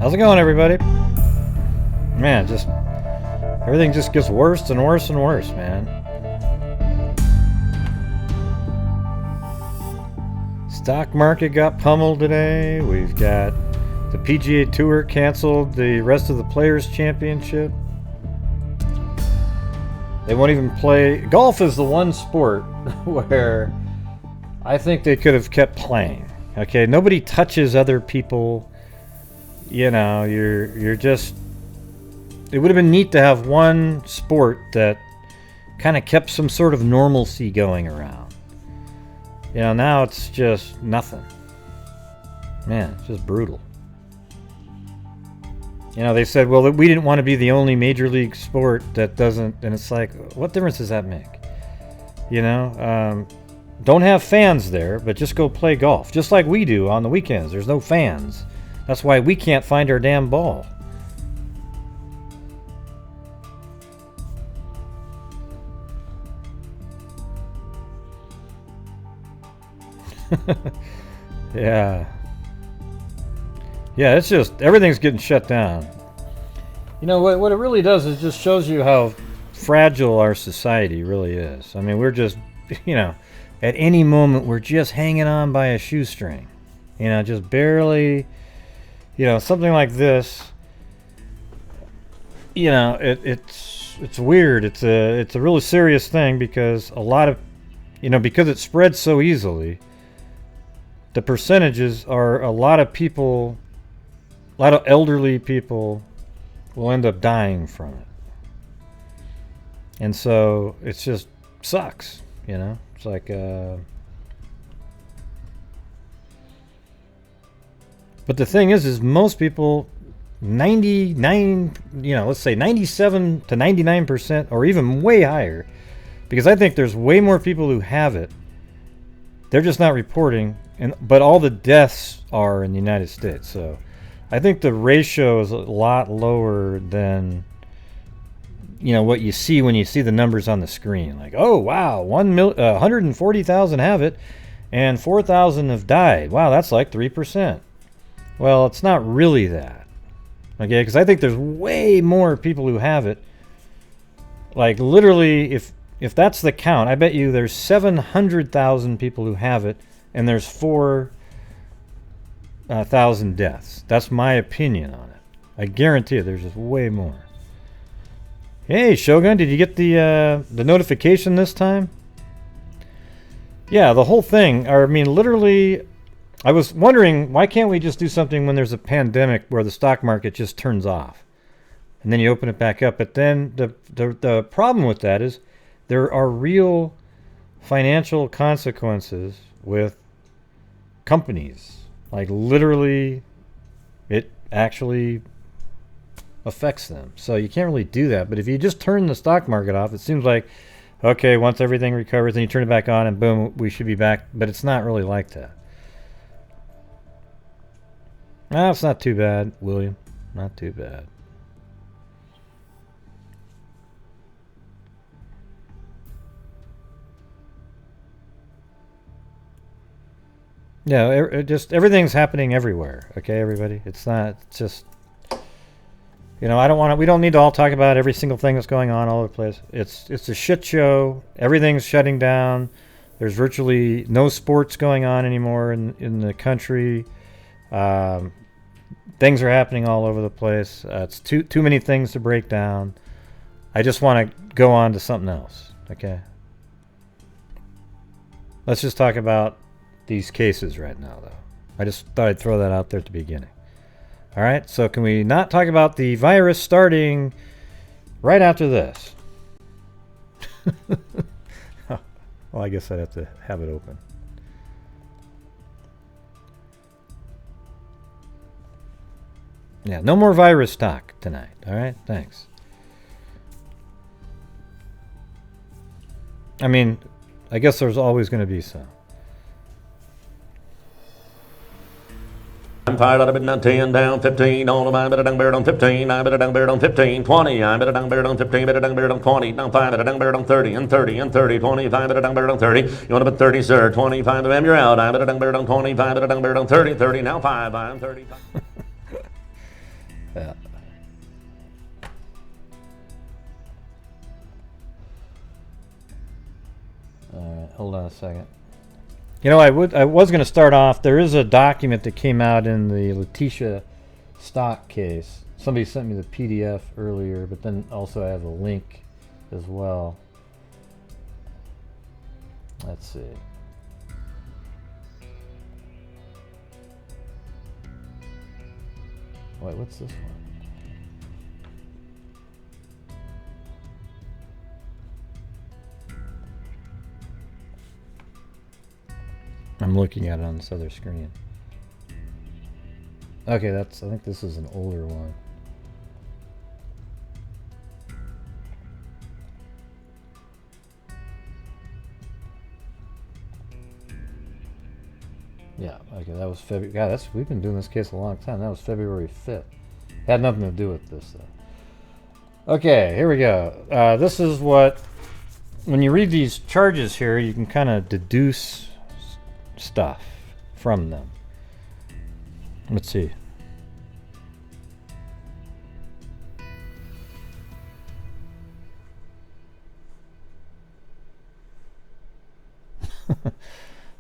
How's it going, everybody? Man, everything just gets worse and worse and worse, man. Stock market got pummeled today. We've got the PGA Tour canceled the rest of the Players Championship. They won't even play. Golf is the one sport where I think they could have kept playing. Okay, nobody touches other people. You know, you're just. It would have been neat to have one sport that kind of kept some sort of normalcy going around. You know, now it's just nothing. Man, it's just brutal. You know, they said, well, we didn't want to be the only major league sport that doesn't, and it's like, what difference does that make? You know, don't have fans there, but just go play golf, just like we do on the weekends. There's no fans. That's why we can't find our damn ball. Yeah, it's just everything's getting shut down. You know what it really does is just shows you how fragile our society really is. I mean, we're just, you know, at any moment we're just hanging on by a shoestring. You know, just barely. You know, something like this. You know, it's weird. It's a really serious thing because a lot of, you know, because it spreads so easily. The percentages are a lot of people, a lot of elderly people will end up dying from it. And so it's just sucks, you know? It's like, but the thing is most people, 99, you know, let's say 97 to 99%, or even way higher, because I think there's way more people who have it. They're just not reporting. But all the deaths are in the United States, so I think the ratio is a lot lower than, you know, what you see when you see the numbers on the screen. Like, oh wow, 140,000 have it, and 4,000 have died. Wow, that's like 3%. Well, it's not really that, okay? Because I think there's way more people who have it. Like literally, if that's the count, I bet you there's 700,000 people who have it. And there's 4,000 deaths. That's my opinion on it. I guarantee you there's just way more. Hey, Shogun, did you get the notification this time? Yeah, the whole thing. I mean, literally, I was wondering, why can't we just do something when there's a pandemic where the stock market just turns off? And then you open it back up. But then the problem with that is there are real financial consequences with companies. Like literally it actually affects them, so you can't really do that. But if you just turn the stock market off, it seems like, okay, once everything recovers, then you turn it back on and boom, we should be back. But it's not really like that. No, it's not too bad, William. Not too bad. Yeah, just everything's happening everywhere. Okay, everybody. It's not just, you know, we don't need to all talk about every single thing that's going on all over the place. It's a shit show. Everything's shutting down. There's virtually no sports going on anymore in the country. Things are happening all over the place. It's too many things to break down. I just want to go on to something else. Okay. Let's just talk about these cases right now, though. I just thought I'd throw that out there at the beginning. All right, so can we not talk about the virus starting right after this? Well, I guess I'd have to have it open. Yeah, no more virus talk tonight. All right, thanks. I mean, I guess there's always going to be some. I'm fired out of it now, 10 down, 15 on them, I better dung bear on 15, I better dung bear on 15, 20, I better dung bear on 15, better dung bear on 20, down 5, better dung bear on 30, and 30, and 30, 25, better dung bear on 30, you want to put 30, sir, 25, of them, you're out, I better dung bear on 25, better dung bear on 30, 30, now 5, I'm 35. at? Alright, hold on a second. You know, I was going to start off. There is a document that came out in the Liticia Stauch case. Somebody sent me the PDF earlier, but then also I have a link as well. Let's see. Wait, what's this one? I'm looking at it on this other screen. Okay, I think this is an older one. Yeah, okay, that was February. God, we've been doing this case a long time. That was February 5th. Had nothing to do with this, though. Okay, here we go. This is what, when you read these charges here, you can kind of deduce stuff from them. Let's see.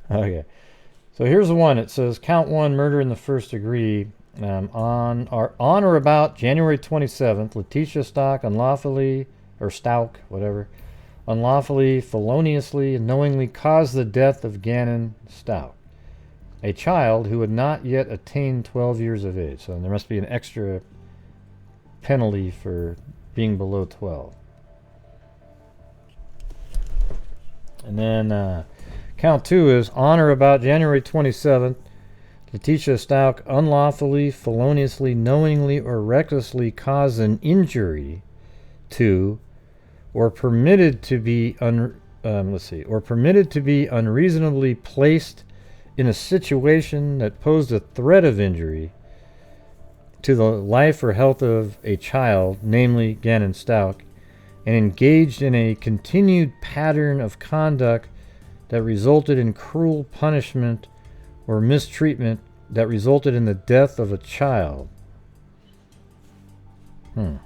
Okay. So here's the one. It says count 1, murder in the first degree. On or about January 27th, Leticia Stauch unlawfully, feloniously, and knowingly caused the death of Gannon Stauch, a child who had not yet attained 12 years of age. So there must be an extra penalty for being below 12. And then count 2 is on or about January 27th, Leticia Stauch unlawfully, feloniously, knowingly, or recklessly caused an injury to, or permitted to be unreasonably placed in a situation that posed a threat of injury to the life or health of a child, namely Gannon Stauch, and engaged in a continued pattern of conduct that resulted in cruel punishment or mistreatment that resulted in the death of a child. So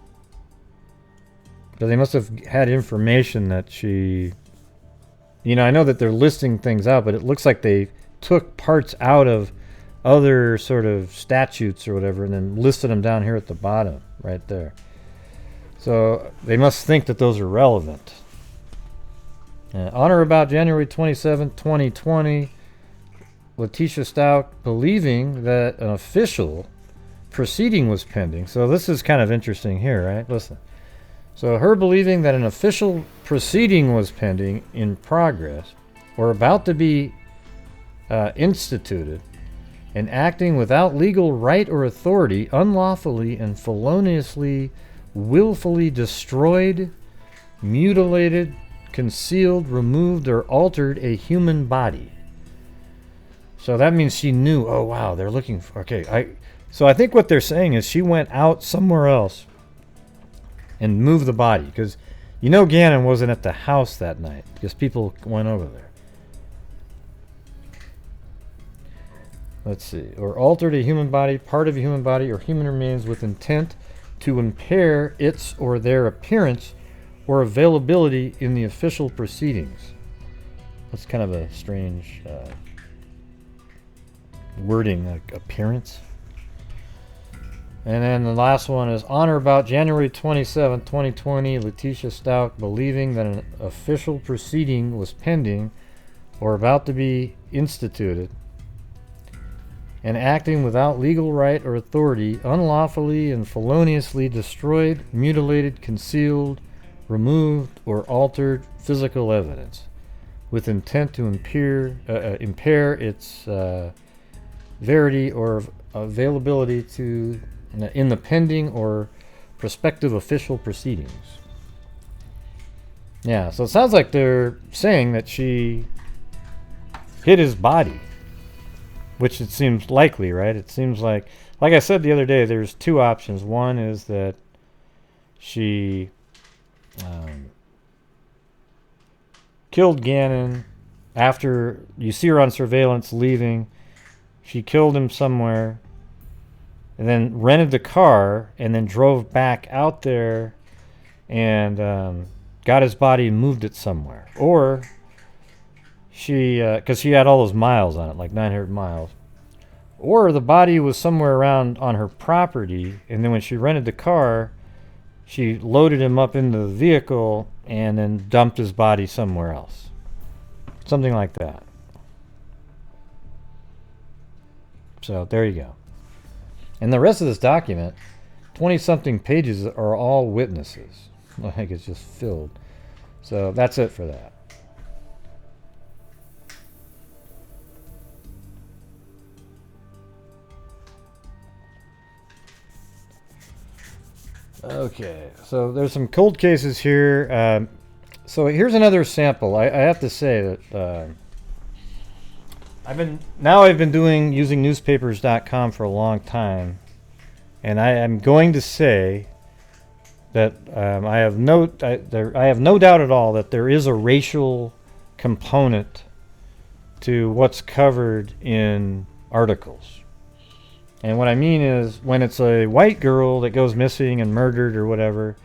they must have had information that she... You know, I know that they're listing things out, but it looks like they took parts out of other sort of statutes or whatever and then listed them down here at the bottom, right there. So they must think that those are relevant. On or about January 27, 2020, Leticia Stauch, believing that an official proceeding was pending. So this is kind of interesting here, right? Listen. So her believing that an official proceeding was pending, in progress, or about to be instituted, and acting without legal right or authority, unlawfully and feloniously, willfully destroyed, mutilated, concealed, removed, or altered a human body. So that means she knew, oh wow, they're looking for, okay, so I think what they're saying is she went out somewhere else and moved the body, because you know Gannon wasn't at the house that night because people went over there. Let's see. Or altered a human body, part of a human body, or human remains with intent to impair its or their appearance or availability in the official proceedings. That's kind of a strange wording, like appearance. And then the last one is on or about January 27, 2020, Leticia Stauch, believing that an official proceeding was pending or about to be instituted, and acting without legal right or authority, unlawfully and feloniously destroyed, mutilated, concealed, removed, or altered physical evidence with intent to impair its verity or availability to in the pending or prospective official proceedings. Yeah, so it sounds like they're saying that she hit his body, which it seems likely, right? It seems like I said the other day, there's two options. One is that she killed Gannon after you see her on surveillance leaving. She killed him somewhere, and then rented the car and then drove back out there and got his body and moved it somewhere. Or she, because she had all those miles on it, like 900 miles. Or the body was somewhere around on her property, and then when she rented the car, she loaded him up into the vehicle and then dumped his body somewhere else. Something like that. So there you go. And the rest of this document, 20-something pages, are all witnesses. Like it's just filled. So that's it for that. Okay, so there's some cold cases here. So here's another sample. I have to say that I've been using newspapers.com for a long time, and I am going to say that I have no doubt at all that there is a racial component to what's covered in articles. And what I mean is, when it's a white girl that goes missing and murdered or whatever,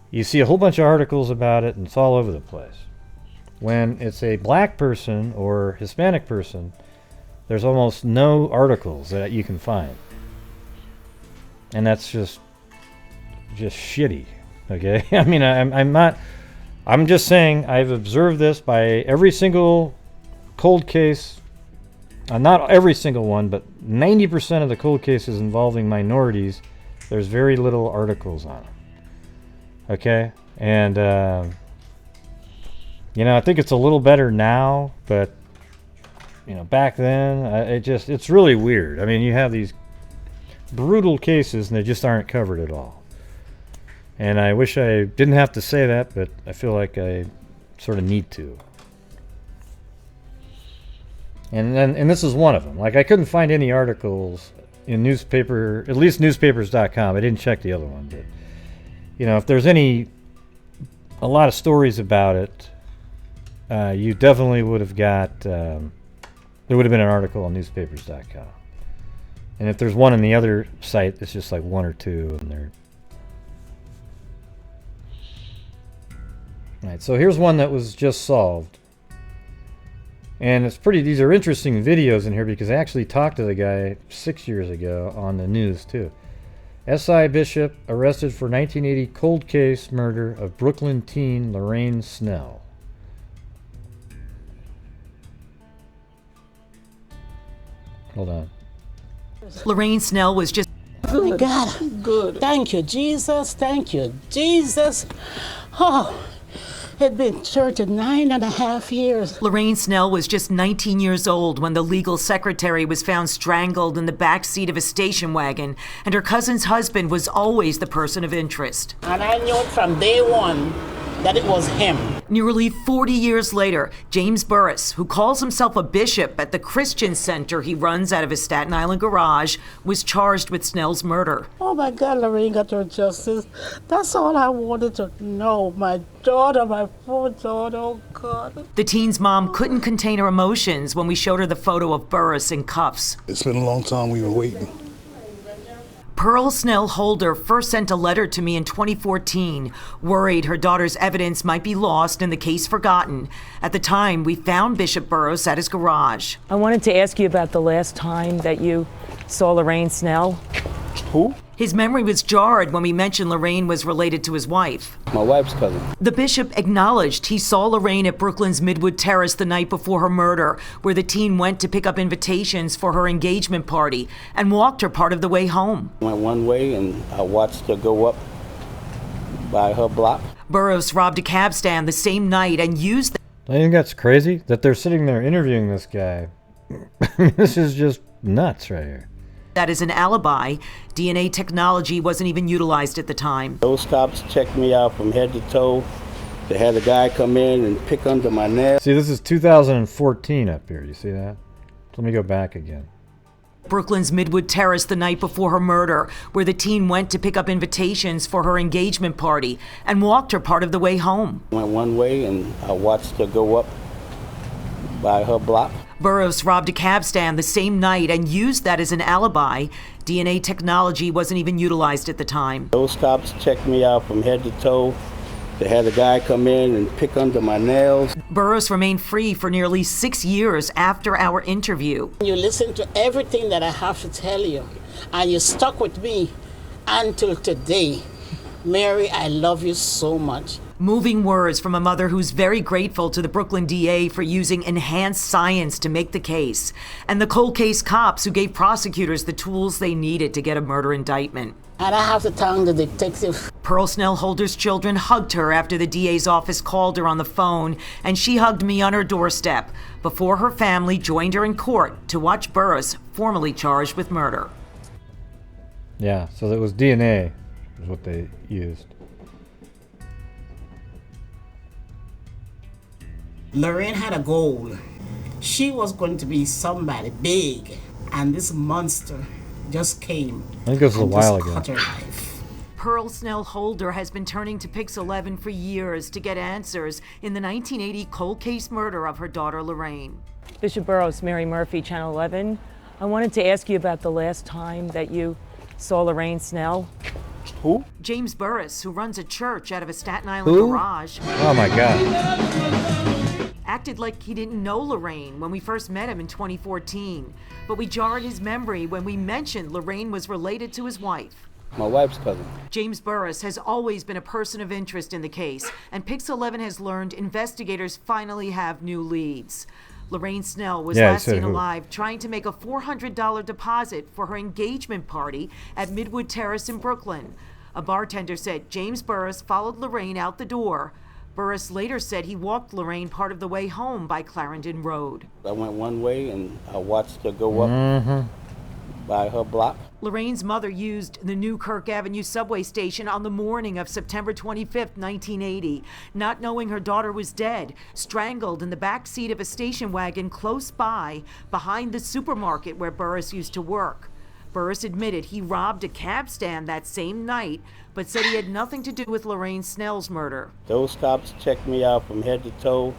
you see a whole bunch of articles about it, and it's all over the place. When it's a black person or Hispanic person, there's almost no articles that you can find. And that's just shitty, okay? I mean, I'm just saying I've observed this by every single cold case. Not every single one, but 90% of the cold cases involving minorities, there's very little articles on them. Okay? And, I think it's a little better now, but, back then, it's really weird. I mean, you have these brutal cases, and they just aren't covered at all. And I wish I didn't have to say that, but I feel like I sort of need to. And this is one of them. Like, I couldn't find any articles in newspaper, at least newspapers.com. I didn't check the other one, but if there's a lot of stories about it, you definitely would have got, there would have been an article on newspapers.com. And if there's one on the other site, it's just like one or two, and they're. All right, so here's one that was just solved. And these are interesting videos in here because I actually talked to the guy 6 years ago on the news too. S.I. Bishop arrested for 1980 cold case murder of Brooklyn teen Lorraine Snell. Hold on. Lorraine Snell was just... Oh my God. Good. Thank you, Jesus. Thank you, Jesus. Oh. Had been in church 9.5 years. Lorraine Snell was just 19 years old when the legal secretary was found strangled in the back seat of a station wagon, and her cousin's husband was always the person of interest. And I knew from day one that it was him. Nearly 40 years later, James Burris, who calls himself a bishop at the Christian center he runs out of his Staten Island garage, was charged with Snell's murder. Oh my God, Lorraine got her justice. That's all I wanted to know. My daughter, my poor daughter, oh God. The teen's mom couldn't contain her emotions when we showed her the photo of Burris in cuffs. It's been a long time we were waiting. Pearl Snell Holder first sent a letter to me in 2014, worried her daughter's evidence might be lost and the case forgotten. At the time, we found Bishop Burris at his garage. I wanted to ask you about the last time that you saw Lorraine Snell. Who? His memory was jarred when we mentioned Lorraine was related to his wife. My wife's cousin. The bishop acknowledged he saw Lorraine at Brooklyn's Midwood Terrace the night before her murder, where the teen went to pick up invitations for her engagement party and walked her part of the way home. I went one way and I watched her go up by her block. Burris robbed a cab stand the same night and used the... I think that's crazy that they're sitting there interviewing this guy. This is just nuts right here. That is an alibi. DNA technology wasn't even utilized at the time. Those cops checked me out from head to toe. They had a guy come in and pick under my nails. See, this is 2014 up here. You see that? Let me go back again. Brooklyn's Midwood Terrace the night before her murder, where the teen went to pick up invitations for her engagement party and walked her part of the way home. I went one way and I watched her go up by her block. Burroughs robbed a cab stand the same night and used that as an alibi. DNA technology wasn't even utilized at the time. Those cops checked me out from head to toe. They had a guy come in and pick under my nails. Burroughs remained free for nearly 6 years after our interview. You listen to everything that I have to tell you, and you stuck with me until today. Mary, I love you so much. Moving words from a mother who's very grateful to the Brooklyn DA for using enhanced science to make the case, and the cold case cops who gave prosecutors the tools they needed to get a murder indictment. And I have to thank the detective. Pearl Snell Holder's children hugged her after the DA's office called her on the phone, and she hugged me on her doorstep before her family joined her in court to watch Burroughs formally charged with murder. Yeah, so it was DNA is what they used. Lorraine had a goal. She was going to be somebody big, and this monster just came. I think it was a while ago. Cut her life. Pearl Snell Holder has been turning to Pix 11 for years to get answers in the 1980 cold case murder of her daughter Lorraine. Bishop Burroughs, Mary Murphy, Channel 11. I wanted to ask you about the last time that you saw Lorraine Snell. Who? James Burris, who runs a church out of a Staten Island garage, Oh my God. acted like he didn't know Lorraine when we first met him in 2014. But we jarred his memory when we mentioned Lorraine was related to his wife. My wife's cousin. James Burris has always been a person of interest in the case, and Pix 11 has learned investigators finally have new leads. Lorraine Snell was Yeah, he last said seen who. alive trying to make a $400 deposit for her engagement party at Midwood Terrace in Brooklyn. A bartender said James Burris followed Lorraine out the door. Burris later said he walked Lorraine part of the way home by Clarendon Road. I went one way and I watched her go up by her block. Lorraine's mother used the New Kirk Avenue subway station on the morning of September 25th, 1980, not knowing her daughter was dead, strangled in the back seat of a station wagon close by, behind the supermarket where Burris used to work. Burris admitted he robbed a cab stand that same night, but said he had nothing to do with Lorraine Snell's murder. Those cops checked me out from head to toe.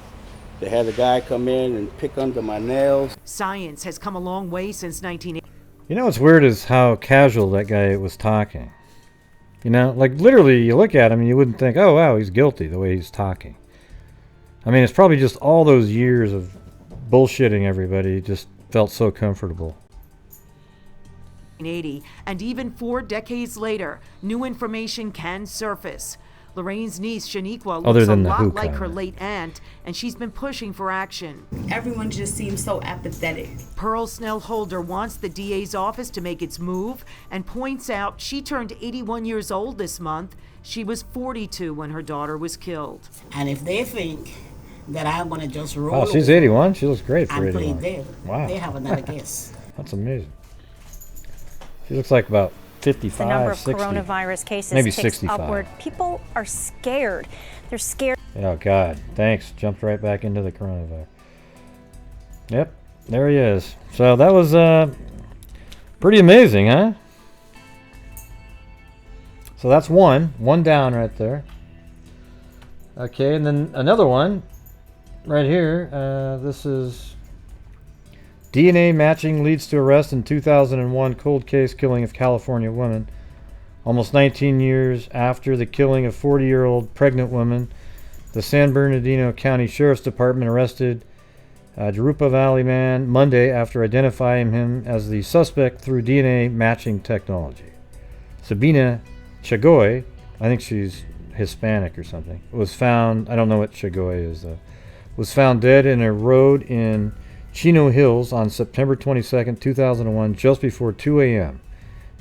They had a guy come in and pick under my nails. Science has come a long way since 1980. You know what's weird is how casual that guy was talking. You know, like literally you look at him and you wouldn't think, oh wow, he's guilty the way he's talking. I mean, it's probably just all those years of bullshitting everybody. He just felt so comfortable. And even 4 decades later, new information can surface. Lorraine's niece, Shaniqua, Other looks a than the lot who like her comment. late aunt, and she's been pushing for action. Everyone just seems so apathetic. Pearl Snell Holder wants the DA's office to make its move and points out she turned 81 years old this month. She was 42 when her daughter was killed. And if they think that I'm going to just roll Oh, she's over 81. She looks great for and play 81. dead, Wow. they have another guess. That's amazing. She looks like about 55, The number of 60. coronavirus cases Maybe ticks 65. upward. People are scared. They're scared. Oh, God. Thanks. Jumped right back into the coronavirus. Yep. There he is. So that was pretty amazing, huh? So that's one. One down right there. Okay, and then another one right here. This is DNA matching leads to arrest in 2001 cold case killing of California woman. Almost 19 years after the killing of 40-year-old pregnant woman, the San Bernardino County Sheriff's Department arrested Jurupa Valley man Monday after identifying him as the suspect through DNA matching technology. Sabina Chagoy, I think she's Hispanic or something, was found, I don't know what Chagoy is though, was found dead in a road in Chino Hills on September 22nd, 2001, just before 2 a.m.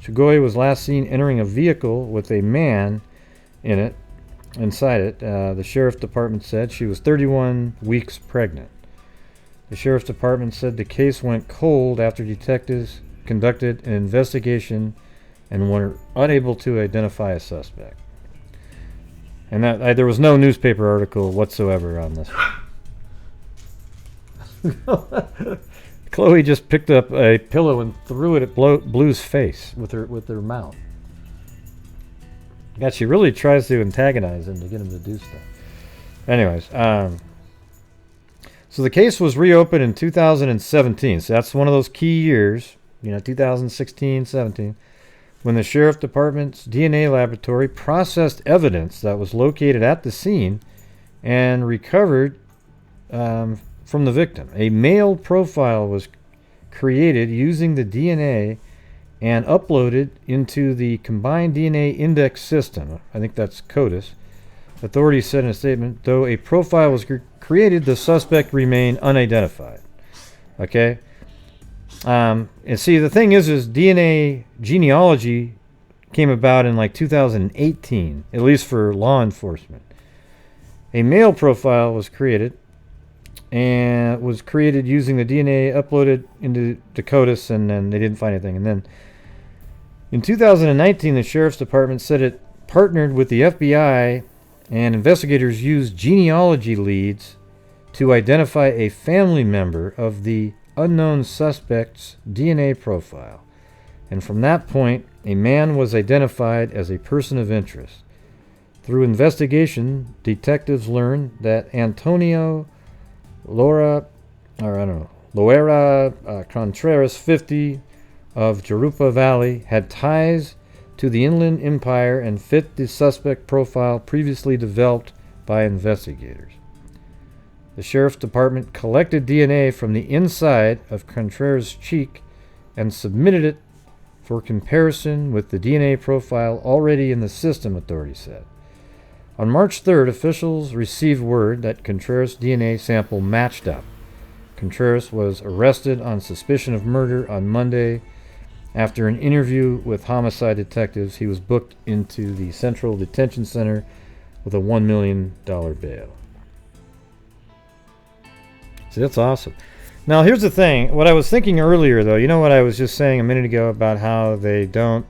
Chagoy was last seen entering a vehicle with a man in it, inside it. The Sheriff's Department said she was 31 weeks pregnant. The Sheriff's Department said the case went cold after detectives conducted an investigation and were unable to identify a suspect. And that there was no newspaper article whatsoever on this. Chloe just picked up a pillow and threw it at Blue's face with her mouth. God, she really tries to antagonize him to get him to do stuff. Anyways, So the case was reopened in 2017. So that's one of those key years, 2016, 17, when the Sheriff Department's DNA laboratory processed evidence that was located at the scene and recovered from the victim. A male profile was created using the DNA and uploaded into the Combined DNA Index System. I think that's CODIS. Authorities said in a statement, though a profile was created, the suspect remained unidentified. Okay? And see, the thing is DNA genealogy came about in like 2018, at least for law enforcement. A male profile was created and was created using the DNA uploaded into CODIS, and then they didn't find anything. And then in 2019, the Sheriff's Department said it partnered with the FBI, and investigators used genealogy leads to identify a family member of the unknown suspect's DNA profile. And from that point, a man was identified as a person of interest. Through investigation, detectives learned that Antonio Loera Contreras, 50, of Jurupa Valley, had ties to the Inland Empire and fit the suspect profile previously developed by investigators. The Sheriff's Department collected DNA from the inside of Contreras' cheek and submitted it for comparison with the DNA profile already in the system, authorities said. On March 3rd, officials received word that Contreras' DNA sample matched up. Contreras was arrested on suspicion of murder on Monday. After an interview with homicide detectives, he was booked into the Central Detention Center with a $1 million bail. See, that's awesome. Now, here's the thing. What I was thinking earlier, though, you know what I was just saying a minute ago about how they don't...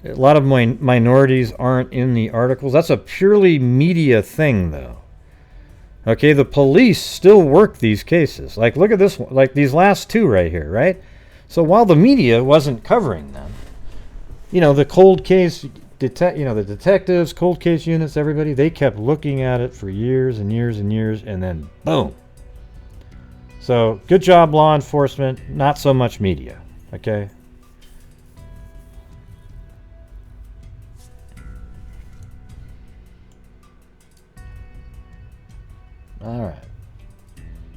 A lot of minorities aren't in the articles. That's a purely media thing, though. Okay, the police still work these cases. Like, look at this one. Like, these last two right here, right? So while the media wasn't covering them, the cold case, the detectives, cold case units, everybody, they kept looking at it for years and years and years, and then boom. So good job, law enforcement. Not so much media. Okay. All right.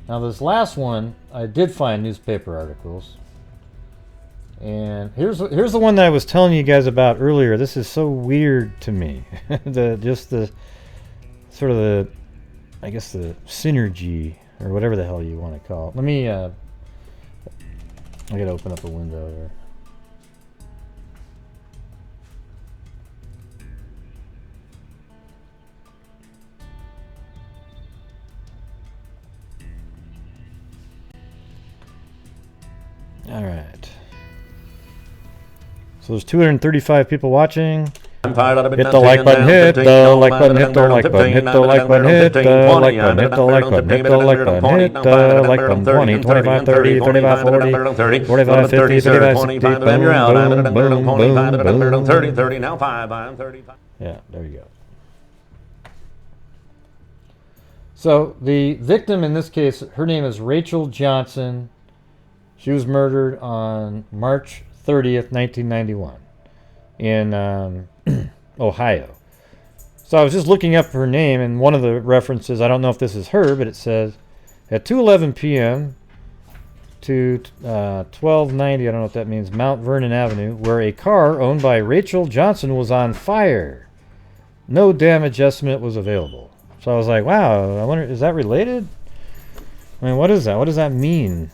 Now this last one, I did find newspaper articles. And here's the one that I was telling you guys about earlier. This is so weird to me. the synergy or whatever the hell you want to call it. Let me I gotta open up a window here. All right. So there's 235 people watching. Hit the like button, hit the like button, hit the like button, hit the like button, hit the like button, hit the like button, hit the like button, hit the like button, 20, 25, 30, 35, 40, 45, 50, 55, 60, boom, boom, boom, boom, 30, 30, now 5, I'm 35. Yeah, there you go. So the victim in this case, her name is Rachel Johnson. She was murdered on March 30th, 1991 in Ohio. So I was just looking up her name, and one of the references, I don't know if this is her, but it says at 2:11 p.m. to 1290, I don't know what that means, Mount Vernon Avenue, where a car owned by Rachel Johnson was on fire. No damage estimate was available. So I was like, wow, I wonder, is that related? I mean, what is that? What does that mean?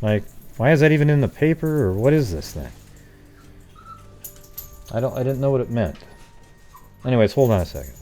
Like, why is that even in the paper, or what is this thing? I didn't know what it meant. Anyways, hold on a second.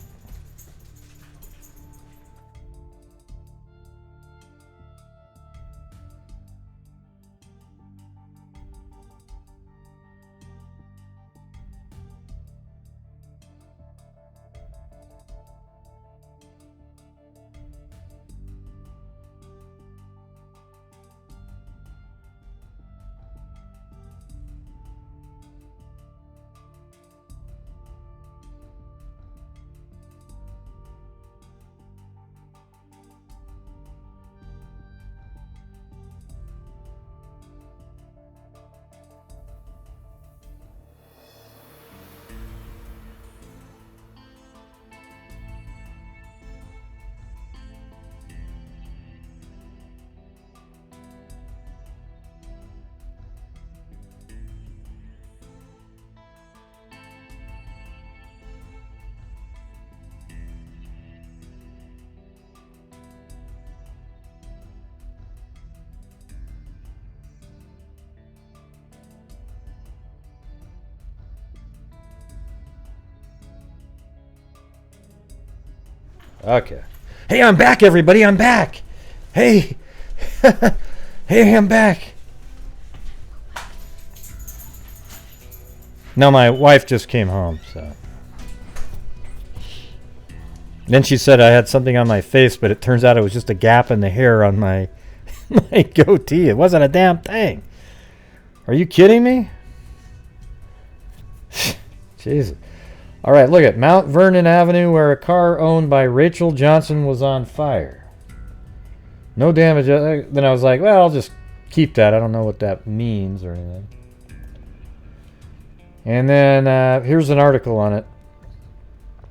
Okay. Hey, I'm back, everybody. I'm back. Hey. Hey, I'm back. No, my wife just came home, so. Then she said I had something on my face, but it turns out it was just a gap in the hair on my my goatee. It wasn't a damn thing. Are you kidding me? Jesus. All right, look at Mount Vernon Avenue, where a car owned by Rachel Johnson was on fire. No damage. Then I was like, well, I'll just keep that. I don't know what that means or anything. And then here's an article on it.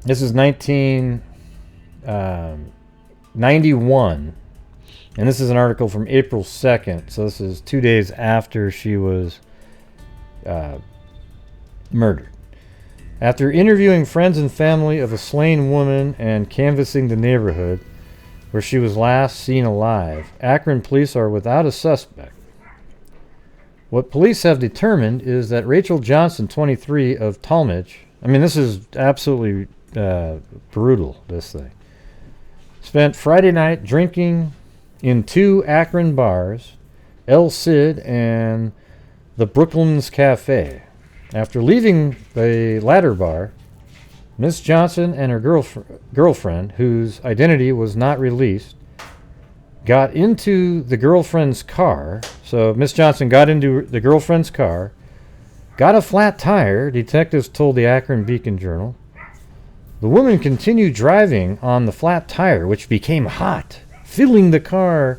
This is 1991. And this is an article from April 2nd. So this is 2 days after she was murdered. After interviewing friends and family of a slain woman and canvassing the neighborhood where she was last seen alive, Akron police are without a suspect. What police have determined is that Rachel Johnson, 23, of Talmadge, I mean, this is absolutely brutal, this thing, spent Friday night drinking in 2 Akron bars, El Cid and the Brooklands Cafe. After leaving the latter bar, Miss Johnson and her girlfriend, whose identity was not released, got into the girlfriend's car. So Miss Johnson got into the girlfriend's car, got a flat tire, detectives told the Akron Beacon Journal. The woman continued driving on the flat tire, which became hot, filling the car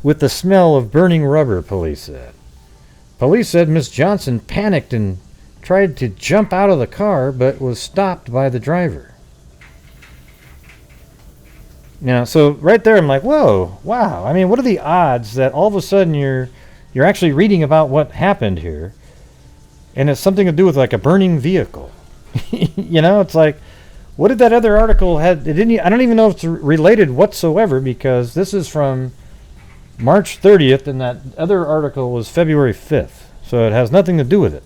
with the smell of burning rubber, police said. Police said Miss Johnson panicked and tried to jump out of the car, but was stopped by the driver. So right there I'm like, whoa, wow. I mean, what are the odds that all of a sudden you're actually reading about what happened here, and it's something to do with like a burning vehicle? It's like, what did that other article had? I don't even know if it's related whatsoever, because this is from March 30th, and that other article was February 5th. So it has nothing to do with it.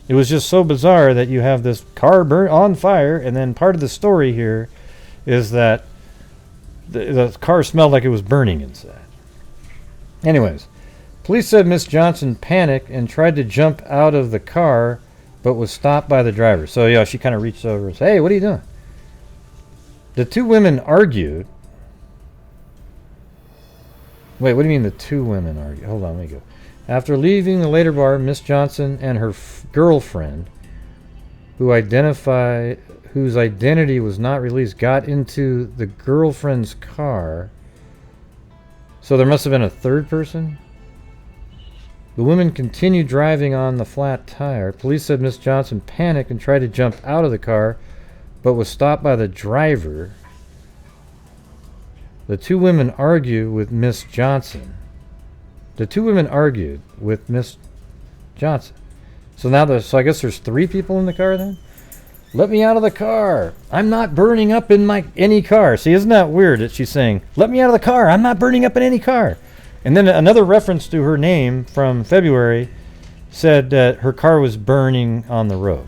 It was just so bizarre that you have this car on fire, and then part of the story here is that the car smelled like it was burning inside. Anyways, police said Miss Johnson panicked and tried to jump out of the car, but was stopped by the driver. So, yeah, she kind of reached over and said, hey, what are you doing? The 2 women argued. Wait, what do you mean the 2 women argued? Hold on, let me go. After leaving the later bar, Miss Johnson and her girlfriend, whose identity was not released, got into the girlfriend's car. So there must have been a third person? The women continued driving on the flat tire. Police said Miss Johnson panicked and tried to jump out of the car, but was stopped by the driver. The 2 women argued with Miss Johnson. So now so I guess there's 3 people in the car then? Let me out of the car. I'm not burning up in any car. See, isn't that weird that she's saying, let me out of the car. I'm not burning up in any car. And then another reference to her name from February said that her car was burning on the road.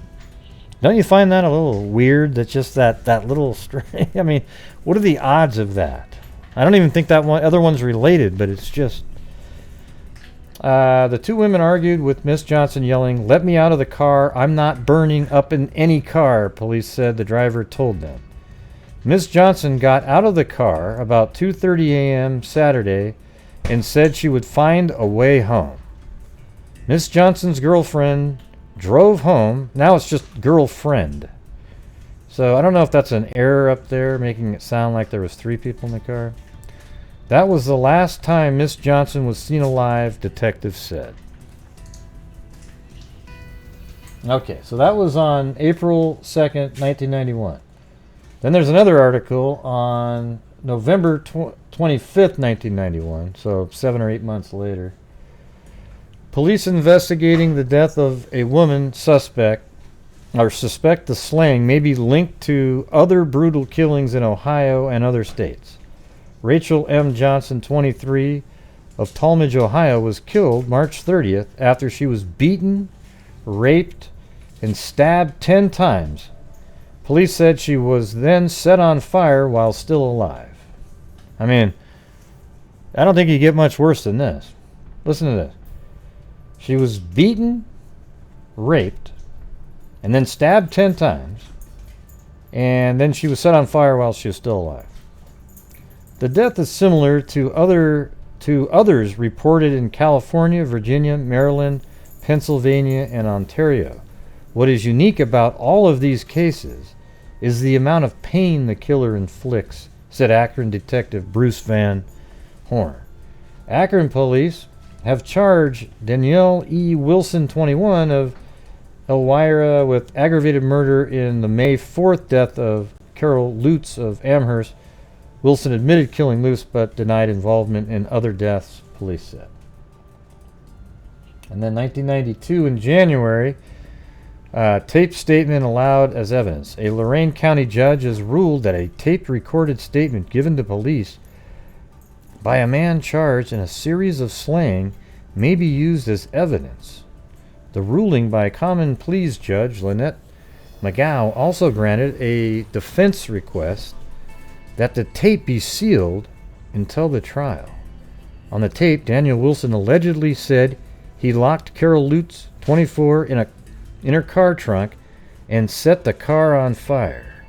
Don't you find that a little weird? That just that little string. I mean, what are the odds of that? I don't even think that other one's related, but it's just. The 2 women argued with Miss Johnson yelling, let me out of the car. I'm not burning up in any car, police said the driver told them. Miss Johnson got out of the car about 2:30 a.m. Saturday and said she would find a way home. Miss Johnson's girlfriend drove home. Now it's just girlfriend. So I don't know if that's an error up there, making it sound like there was 3 people in the car. That was the last time Miss Johnson was seen alive, detectives said. Okay, so that was on April 2nd, 1991. Then there's another article on November 25th, 1991, so 7 or 8 months later. Police investigating the death of a woman suspect the slaying may be linked to other brutal killings in Ohio and other states. Rachel M. Johnson, 23, of Talmadge, Ohio, was killed March 30th after she was beaten, raped, and stabbed 10 times Police said she was then set on fire while still alive. I mean, I don't think you get much worse than this. Listen to this. She was beaten, raped, and then stabbed 10 times, and then she was set on fire while she was still alive. The death is similar to others reported in California, Virginia, Maryland, Pennsylvania, and Ontario. What is unique about all of these cases is the amount of pain the killer inflicts, said Akron Detective Bruce Van Horn. Akron police have charged Danielle E. Wilson, 21, of Elwira with aggravated murder in the May 4th death of Carol Lutz of Amherst. Wilson admitted killing Lutz but denied involvement in other deaths, police said. And then 1992 in January, taped statement allowed as evidence. A Lorain County judge has ruled that a taped recorded statement given to police by a man charged in a series of slaying may be used as evidence. The ruling by common pleas judge Lynette McGow also granted a defense request that the tape be sealed until the trial. On the tape, Daniel Wilson allegedly said he locked Carol Lutz, 24, in her car trunk and set the car on fire.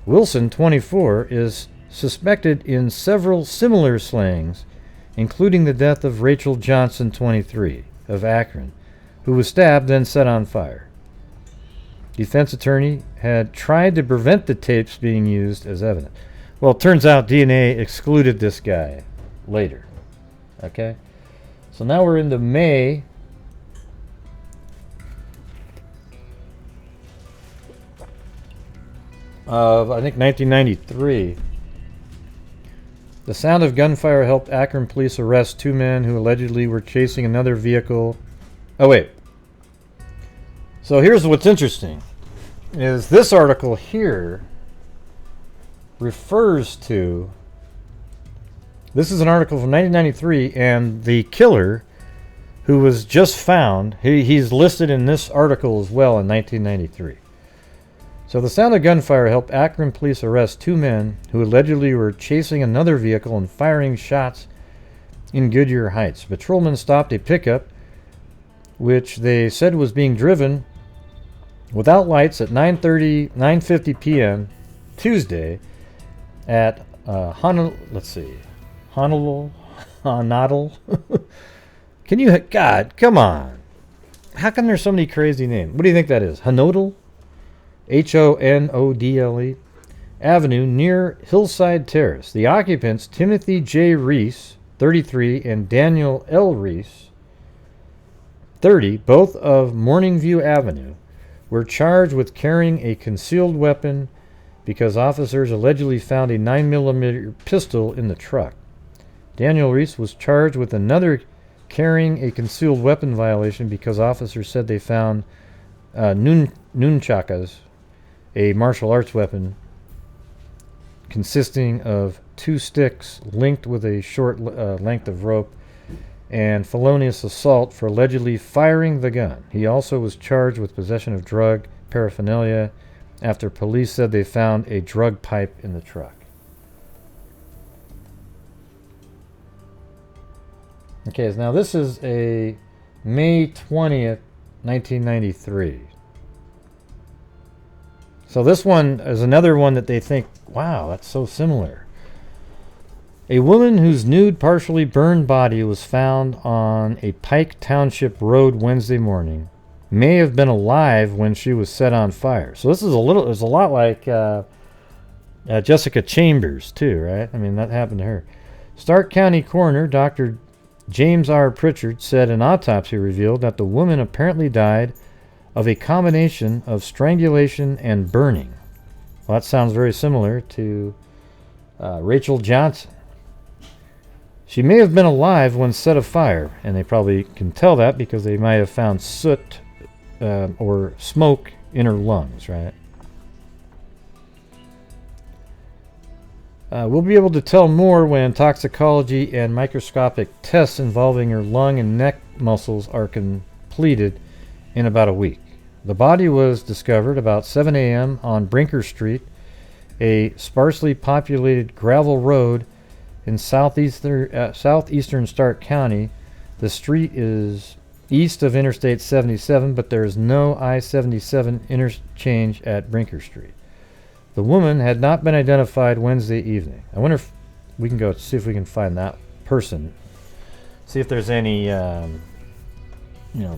Wilson, 24, is suspected in several similar slayings, including the death of Rachel Johnson, 23, of Akron, who was stabbed then set on fire. Defense attorney had tried to prevent the tapes being used as evidence. Well, it turns out DNA excluded this guy later. Okay? So now we're into May of, I think, 1993. The sound of gunfire helped Akron police arrest 2 men who allegedly were chasing another vehicle. Oh, wait. So here's what's interesting, is this article here refers to, this is an article from 1993, and the killer who was just found, he's listed in this article as well in 1993. So the sound of gunfire helped Akron police arrest 2 men who allegedly were chasing another vehicle and firing shots in Goodyear Heights. Patrolmen stopped a pickup which they said was being driven without lights at 9:50 p.m. Tuesday at Honolulu. Can you, God, come on. How come there's so many crazy names? What do you think that is? Honodle? Honodle Avenue near Hillside Terrace. The occupants, Timothy J. Reese, 33, and Daniel L. Reese, 30, both of Morningview Avenue, were charged with carrying a concealed weapon because officers allegedly found a 9mm pistol in the truck. Daniel Reese was charged with another carrying a concealed weapon violation because officers said they found nunchakas, a martial arts weapon consisting of 2 sticks linked with a short length of rope, and felonious assault for allegedly firing the gun. He also was charged with possession of drug paraphernalia after police said they found a drug pipe in the truck. Okay, now this is a May 20th, 1993. So this one is another one that they think, wow, that's so similar. A woman whose nude, partially burned body was found on a Pike Township road Wednesday morning may have been alive when she was set on fire. So this is it's a lot like Jessica Chambers too, right? I mean, that happened to her. Stark County Coroner Dr. James R. Pritchard said an autopsy revealed that the woman apparently died of a combination of strangulation and burning. Well, that sounds very similar to Rachel Johnson. She may have been alive when set afire, and they probably can tell that because they might have found soot or smoke in her lungs, right? We'll be able to tell more when toxicology and microscopic tests involving her lung and neck muscles are completed in about a week. The body was discovered about 7 a.m. on Brinker Street, a sparsely populated gravel road in southeastern Stark County. The street is east of Interstate 77, but there is no I-77 interchange at Brinker Street. The woman had not been identified Wednesday evening. I wonder if we can go see if we can find that person. See if there's any,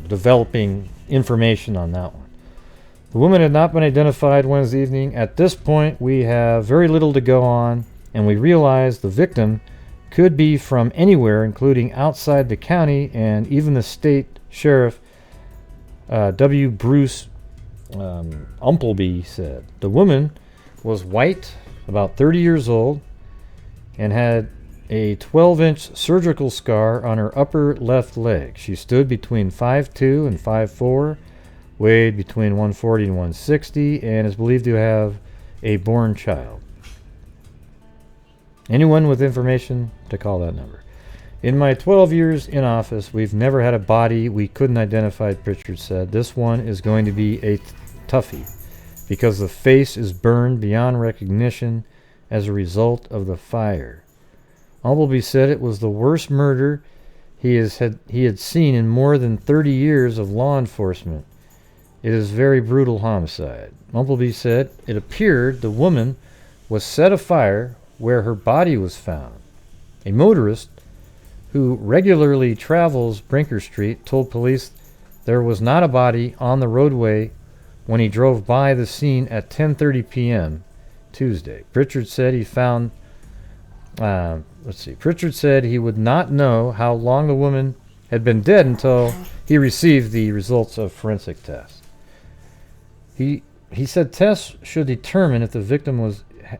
developing information on that one. The woman had not been identified Wednesday evening. At this point, we have very little to go on, and we realize the victim could be from anywhere, including outside the county and even the state sheriff, W. Bruce Umpleby, said. The woman was white, about 30 years old, and had a 12-inch surgical scar on her upper left leg. She stood between 5'2" and 5'4", weighed between 140 and 160, and is believed to have a born child. Anyone with information to call that number. In my 12 years in office, we've never had a body we couldn't identify, Pritchard said. This one is going to be a toughie because the face is burned beyond recognition as a result of the fire. Umpleby said it was the worst murder he had seen in more than 30 years of law enforcement. It is very brutal homicide. Umpleby said it appeared the woman was set afire where her body was found. A motorist who regularly travels Brinker Street told police there was not a body on the roadway when he drove by the scene at 10:30 p.m. Tuesday. Pritchard said he found Pritchard said he would not know how long the woman had been dead until he received the results of forensic tests. He said tests should determine if the victim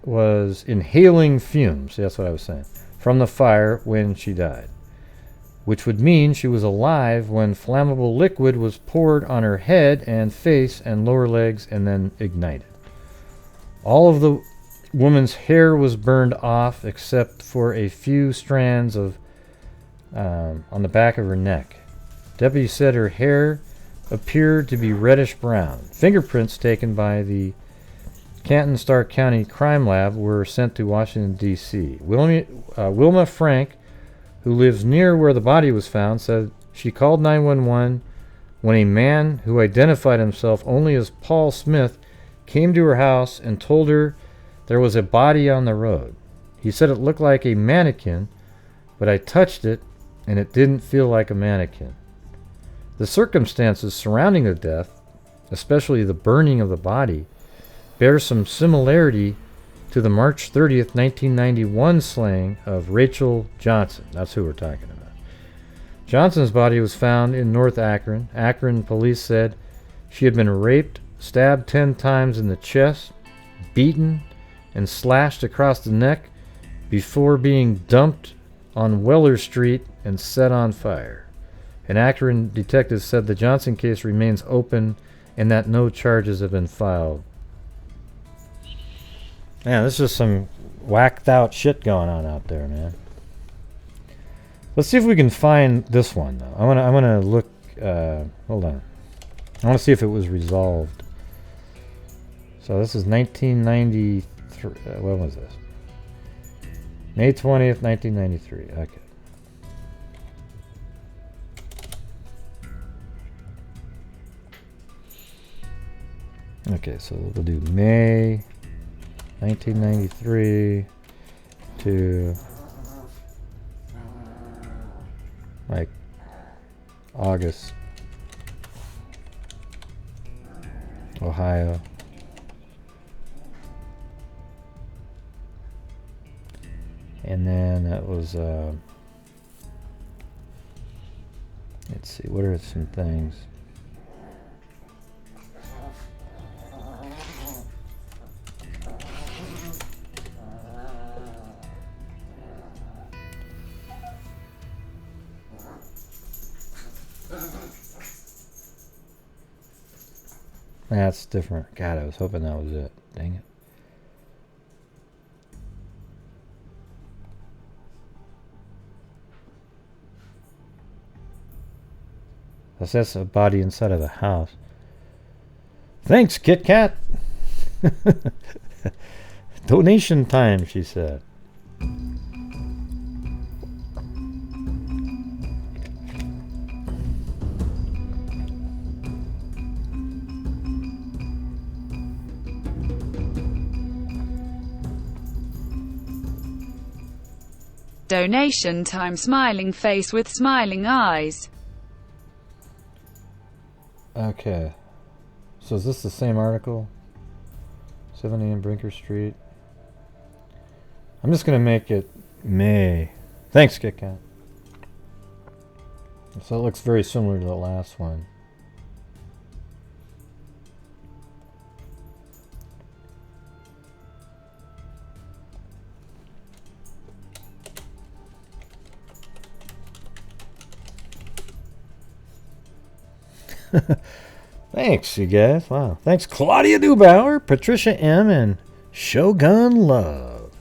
was inhaling fumes, that's what I was saying, from the fire when she died, which would mean she was alive when flammable liquid was poured on her head and face and lower legs and then ignited. All of the woman's hair was burned off except for a few strands of on the back of her neck. Deputy said her hair appeared to be reddish brown. Fingerprints taken by the Canton Stark County Crime Lab were sent to Washington, D.C. Wilma Frank, who lives near where the body was found, said she called 911 when a man who identified himself only as Paul Smith came to her house and told her there was a body on the road. He said it looked like a mannequin, but I touched it and it didn't feel like a mannequin. The circumstances surrounding the death, especially the burning of the body, bear some similarity to the March 30th, 1991 slaying of Rachel Johnson. That's who we're talking about. Johnson's body was found in North Akron. Akron police said she had been raped, stabbed 10 times in the chest, beaten, and slashed across the neck before being dumped on Weller Street and set on fire. An Akron detective said the Johnson case remains open and that no charges have been filed. Man, this is some whacked out shit going on out there, man. Let's see if we can find this one, though. I wanna look. Hold on. I want to see if it was resolved. So this is 1993. When was this? May 20th, 1993. Okay. Okay, so we'll do May 1993 to like August, Ohio. And then that was let's see, what are some things? That's different. God, I was hoping that was it. Dang it. That's a body inside of a house. Thanks, Kit Kat. Donation time, she said. Donation time, smiling face with smiling eyes. Okay. So is this the same article? 7 a.m. Brinker Street. I'm just going to make it May. Thanks, Kit Kat. So it looks very similar to the last one. Thanks, you guys. Wow. Thanks, Claudia Dubauer, Patricia M., and Shogun Love.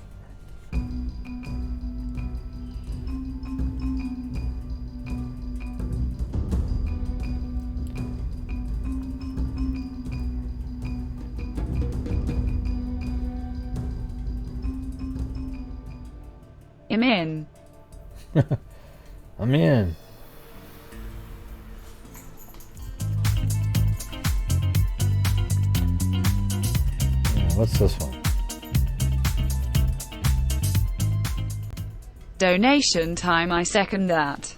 I'm in. I'm in. What's this one? Donation time, I second that.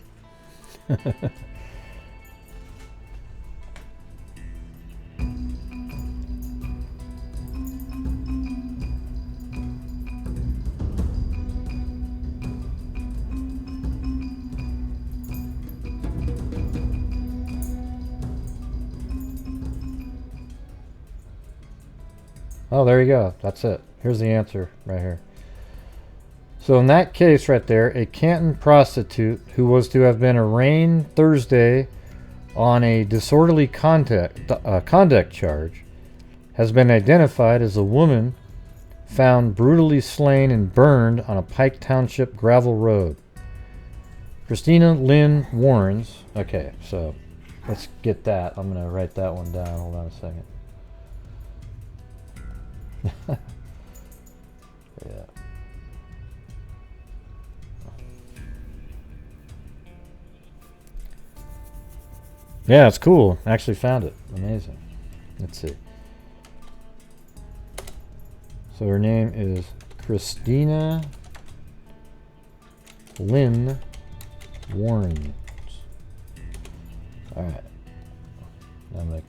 Oh, there you go. That's it. Here's the answer right here. So in that case right there, a Canton prostitute who was to have been arraigned Thursday on a disorderly conduct charge has been identified as a woman found brutally slain and burned on a Pike Township gravel road. Christina Lynn Warrens. Okay, so let's get that. I'm going to write that one down. Hold on a second. Yeah. Yeah, it's cool. I actually found it. Amazing. Let's see. So her name is Christina Lynn Warrens. Alright. I'm going to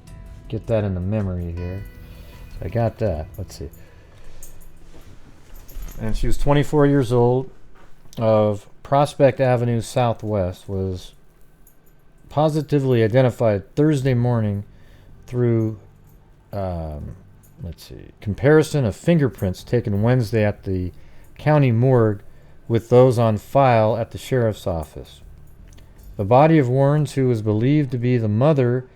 get that in the memory here. So I got that. Let's see. And she was 24 years old, of Prospect Avenue Southwest, was positively identified Thursday morning through, let's see, comparison of fingerprints taken Wednesday at the county morgue with those on file at the sheriff's office. The body of Warrens, who was believed to be the mother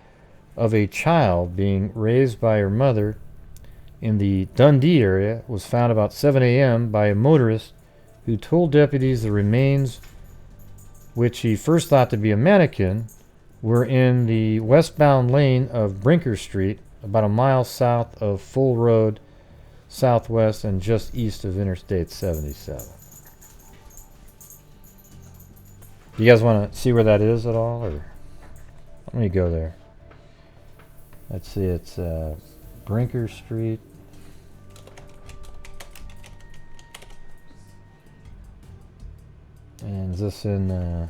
of a child being raised by her mother in the Dundee area, was found about 7 a.m. by a motorist who told deputies the remains, which he first thought to be a mannequin, were in the westbound lane of Brinker Street, about a mile south of Full Road Southwest and just east of Interstate 77. Do you guys want to see where that is at all? Or let me go there. Let's see, it's Brinker Street. And is this in,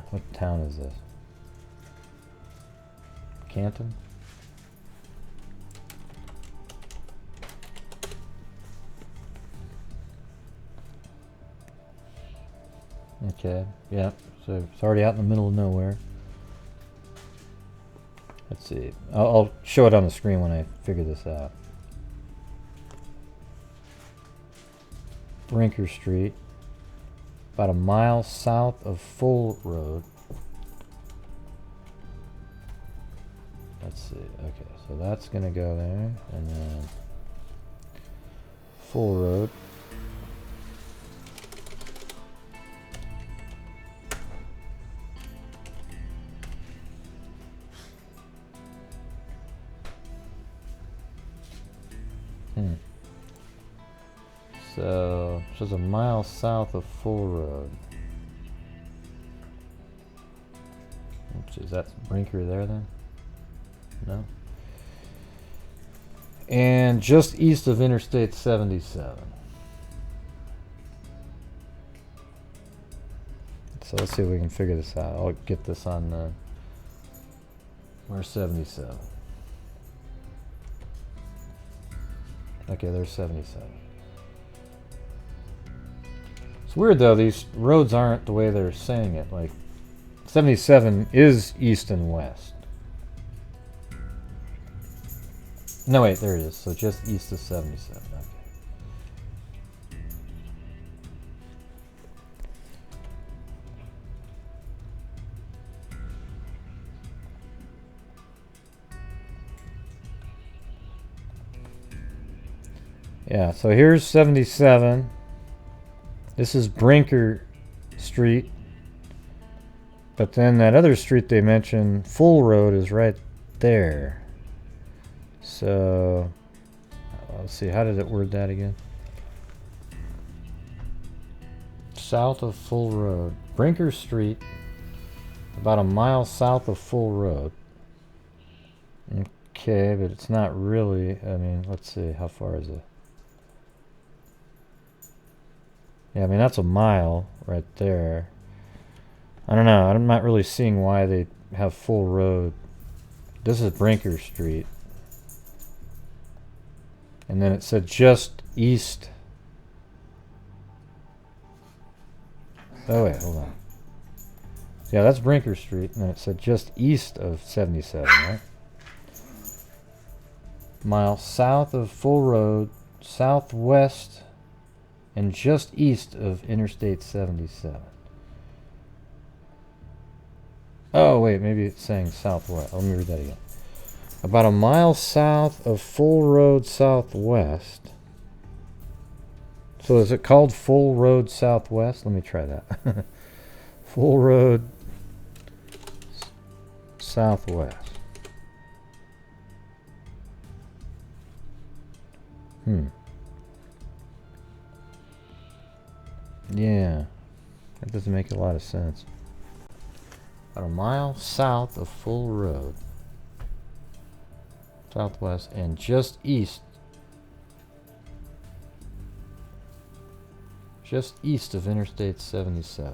what town is this? Canton? Okay, yeah, so it's already out in the middle of nowhere. Let's see. I'll show it on the screen when I figure this out. Brinker Street, about a mile south of Full Road. Let's see. Okay, so that's gonna go there, and then Full Road. So, just a mile south of Full Road. Oops, is that Brinker there then? No. And just east of Interstate 77. So let's see if we can figure this out. I'll get this on where's 77? Okay, there's 77. It's weird though, these roads aren't the way they're saying it. Like 77 is east and west. No wait, there it is. So just east of 77. Okay. Yeah, so here's 77. This is Brinker Street. But then that other street they mentioned, Full Road, is right there. So, let's see, how did it word that again? South of Full Road. Brinker Street, about a mile south of Full Road. Okay, but it's not really, I mean, let's see, how far is it? Yeah, I mean, that's a mile right there. I don't know. I'm not really seeing why they have Full Road. This is Brinker Street. And then it said just east. Oh, wait, hold on. Yeah, that's Brinker Street. And then it said just east of 77, right? Mile south of Full Road, southwest, and just east of Interstate 77. Oh, wait, maybe it's saying southwest. Let me read that again. About a mile south of Full Road Southwest. So is it called Full Road Southwest? Let me try that. Full Road Southwest. Yeah, that doesn't make a lot of sense. About a mile south of Full Road Southwest and just east of Interstate 77.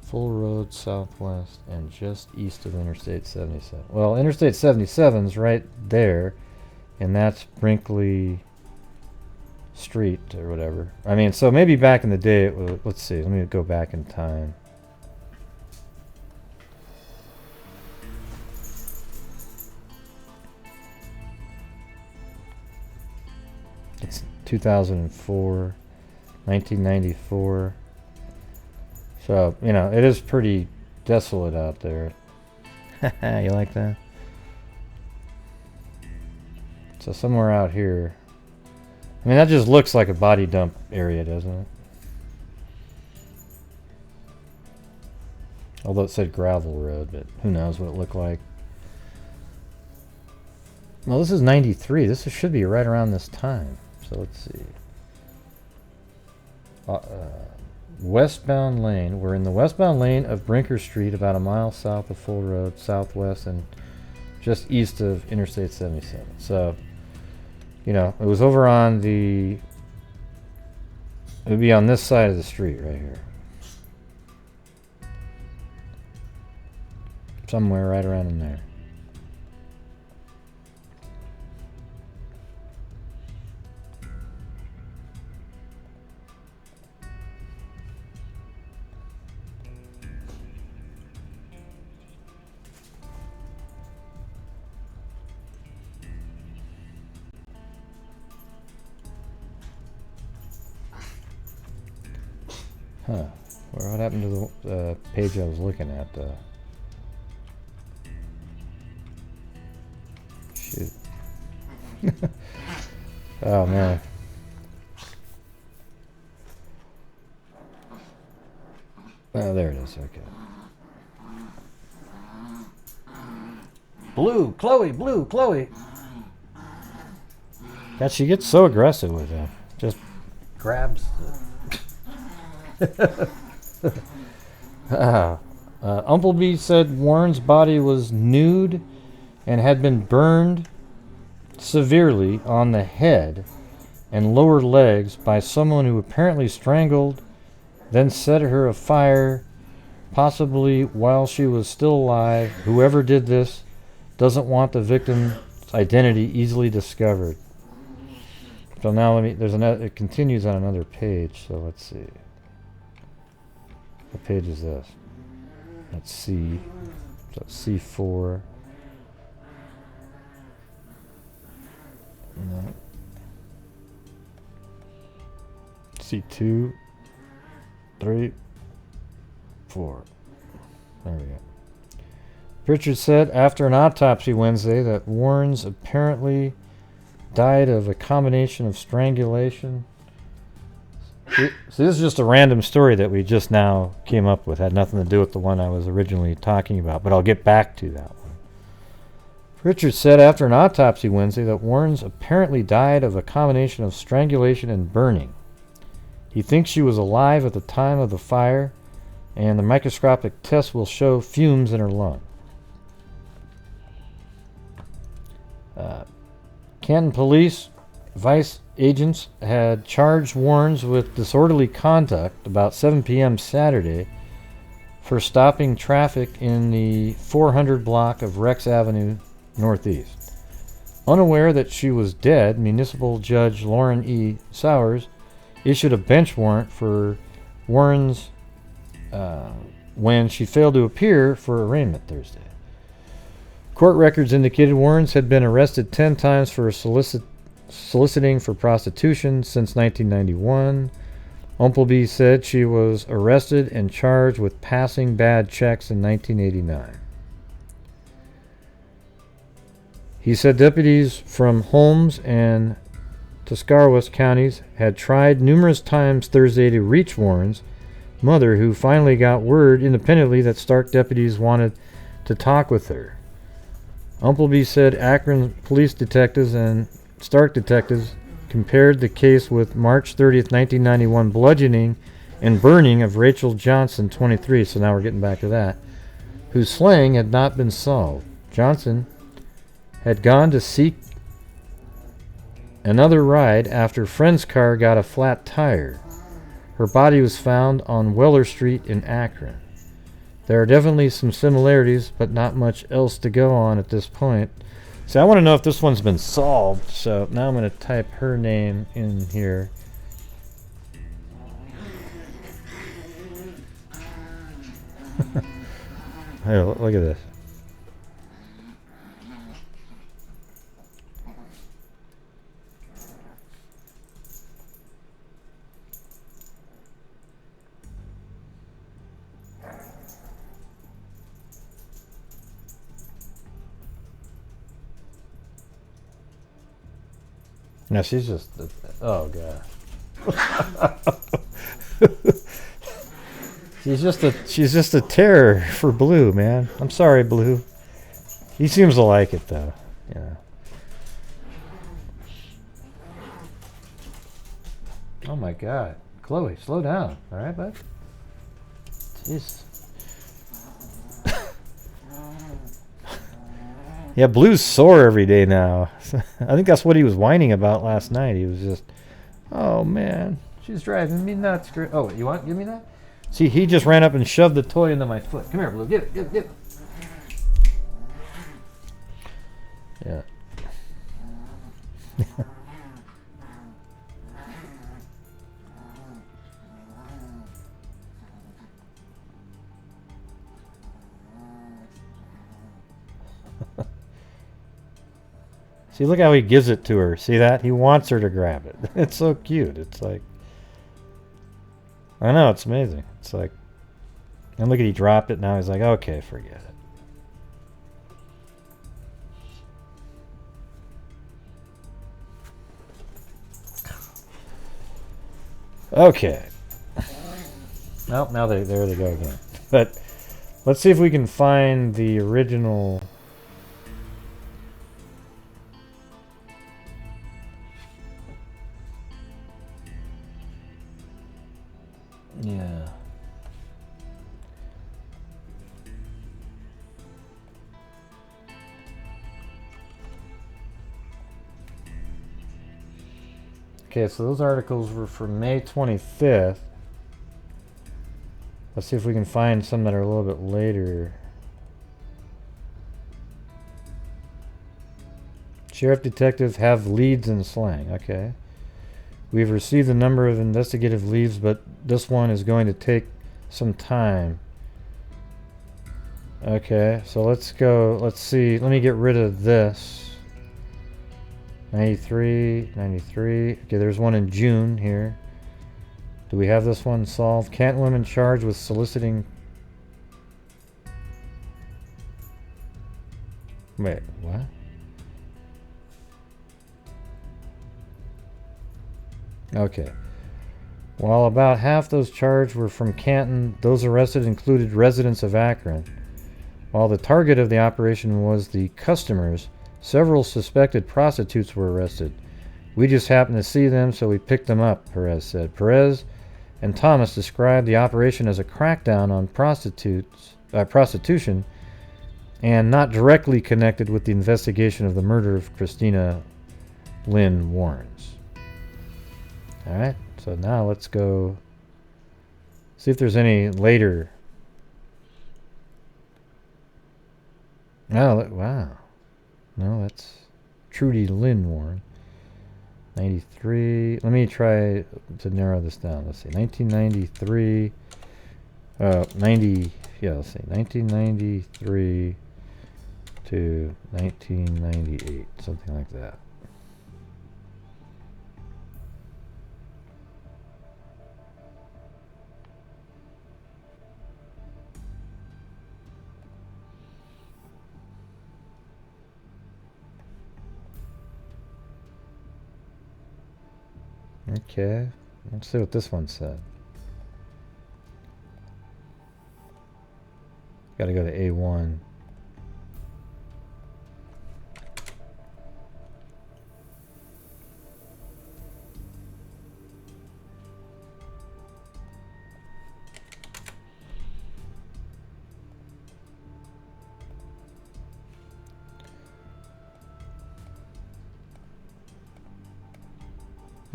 Full Road Southwest and just east of Interstate 77. Well, Interstate 77 is right there, and that's Brinkley Street or whatever. I mean, so maybe back in the day it was, let's see, let me go back in time. It's 2004, 1994. So, you know, it is pretty desolate out there. You like that? So somewhere out here. I mean, that just looks like a body dump area, doesn't it? Although it said gravel road, but who knows what it looked like. Well, this is 93. This should be right around this time. So let's see. Westbound lane. We're in the westbound lane of Brinker Street, about a mile south of Full Road, southwest, and just east of Interstate 77. So, you know, it was over on the, it would be on this side of the street right here. Somewhere right around in there. Huh. Well, what happened to the page I was looking at? Shoot. Oh, man. Oh, there it is. Okay. Blue, Chloe, blue, Chloe. God, she gets so aggressive with him. just grabs it. Umpleby said Warren's body was nude and had been burned severely on the head and lower legs by someone who apparently strangled, then set her afire, possibly while she was still alive. Whoever did this doesn't want the victim's identity easily discovered. So now it continues on another page, so let's see. What page is this? That's C. So that's C4. No. C2, 3, 4. There we go. Pritchard said after an autopsy Wednesday that Warrens apparently died of a combination of strangulation. See, this is just a random story that we just now came up with. Had nothing to do with the one I was originally talking about, but I'll get back to that one. Richard said after an autopsy Wednesday that Warrens apparently died of a combination of strangulation and burning. He thinks she was alive at the time of the fire, and the microscopic test will show fumes in her lung. Canton Police vice agents had charged Warrens with disorderly conduct about 7 p.m. Saturday for stopping traffic in the 400 block of Rex Avenue Northeast. Unaware that she was dead, Municipal Judge Lauren E. Sowers issued a bench warrant for Warrens when she failed to appear for arraignment Thursday. Court records indicated Warrens had been arrested 10 times for soliciting for prostitution since 1991. Umpleby said she was arrested and charged with passing bad checks in 1989. He said deputies from Holmes and Tuscarawas counties had tried numerous times Thursday to reach Warren's mother, who finally got word independently that Stark deputies wanted to talk with her. Umpleby said Akron police detectives and Stark detectives compared the case with March 30th, 1991 bludgeoning and burning of Rachel Johnson, 23, so now we're getting back to that, whose slaying had not been solved. Johnson had gone to seek another ride after a friend's car got a flat tire. Her body was found on Weller Street in Akron. There are definitely some similarities, but not much else to go on at this point. See, I want to know if this one's been solved, so now I'm going to type her name in here. Hey, look at this. No, she's just, oh god. she's just a terror for Blue, man. I'm sorry, Blue. He seems to like it though. Yeah. Oh my god. Chloe, slow down. All right, bud? Jeez. Yeah, Blue's sore every day now. I think that's what he was whining about last night. He was just, oh man, she's driving me nuts. Oh, you want? Give me that? See, he just ran up and shoved the toy into my foot. Come here, Blue. Get it, get it, get it. Yeah. See, look how he gives it to her. See that? He wants her to grab it. It's so cute. It's like, I know, it's amazing. It's like, and look at he dropped it. Now he's like, okay, forget it. Okay. Well, now there they go again. But let's see if we can find the original. Yeah. Okay, so those articles were from May 25th. Let's see if we can find some that are a little bit later. Sheriff detectives have leads in slang. Okay. We've received a number of investigative leads, but this one is going to take some time. Okay, so let's go. Let's see. Let me get rid of this. 93, 93. Okay, there's one in June here. Do we have this one solved? Canton women charged with soliciting... Wait, what? Okay. While about half those charged were from Canton, those arrested included residents of Akron. While the target of the operation was the customers, several suspected prostitutes were arrested. We just happened to see them, so we picked them up, Perez said. Perez and Thomas described the operation as a crackdown on prostitution and not directly connected with the investigation of the murder of Christina Lynn Warrens. Alright, so now let's go see if there's any later. Oh, wow. No, that's Trudy Lynn Warren. 93. Let me try to narrow this down. Let's see. 1993. 90. Yeah, let's see. 1993 to 1998. Something like that. Okay, let's see what this one said. Got to go to A1.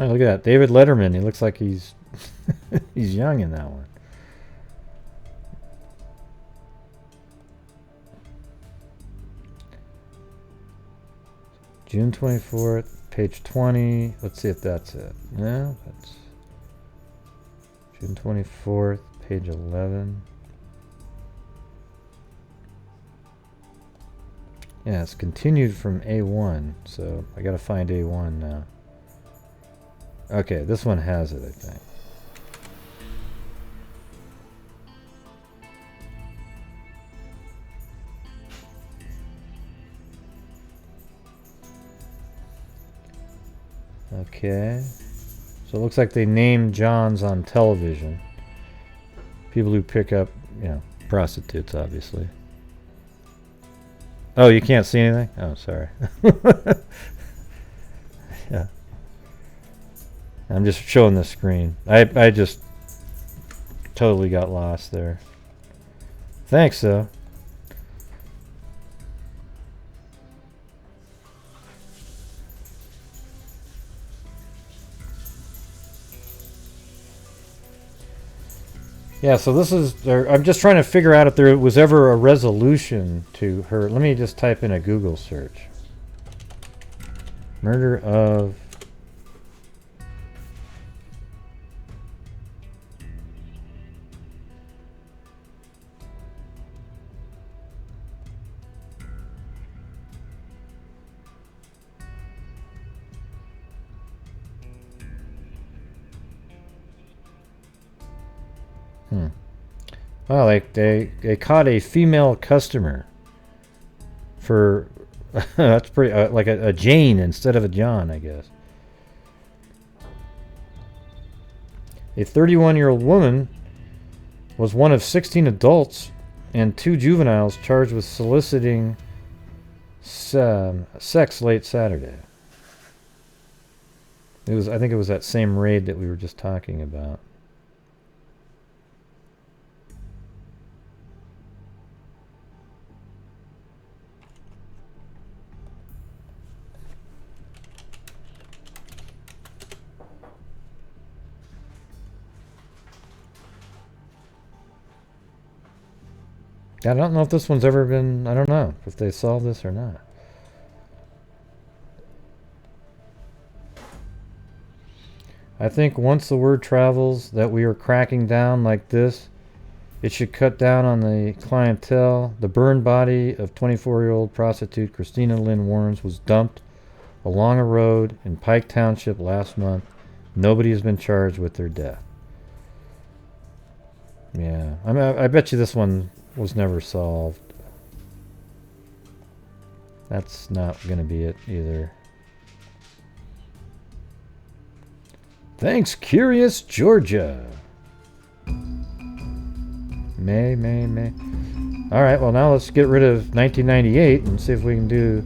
Oh, look at that. David Letterman. He looks like he's he's young in that one. June 24th, page 20. Let's see if that's it. No, that's June 24th, page 11. Yeah, it's continued from A1, so I gotta find A1 now. Okay, this one has it, I think. Okay. So it looks like they named Johns on television. People who pick up, you know, prostitutes, obviously. Oh, you can't see anything? Oh, sorry. Yeah. I'm just showing the screen. I just totally got lost there. Thanks, though. Yeah, so this is... I'm just trying to figure out if there was ever a resolution to her... Let me just type in a Google search. Murder of... Well, they caught a female customer for that's pretty like a Jane instead of a John, I guess. A 31-year-old woman was one of 16 adults and 2 juveniles charged with soliciting sex late Saturday. I think it was that same raid that we were just talking about. I don't know if this one's ever been... I don't know if they solved this or not. I think once the word travels that we are cracking down like this, it should cut down on the clientele. The burned body of 24-year-old prostitute Christina Lynn Warrens was dumped along a road in Pike Township last month. Nobody has been charged with their death. Yeah, I bet you this one was never solved. That's not going to be it either. Thanks, Curious Georgia. May. All right, well, now let's get rid of 1998 and see if we can do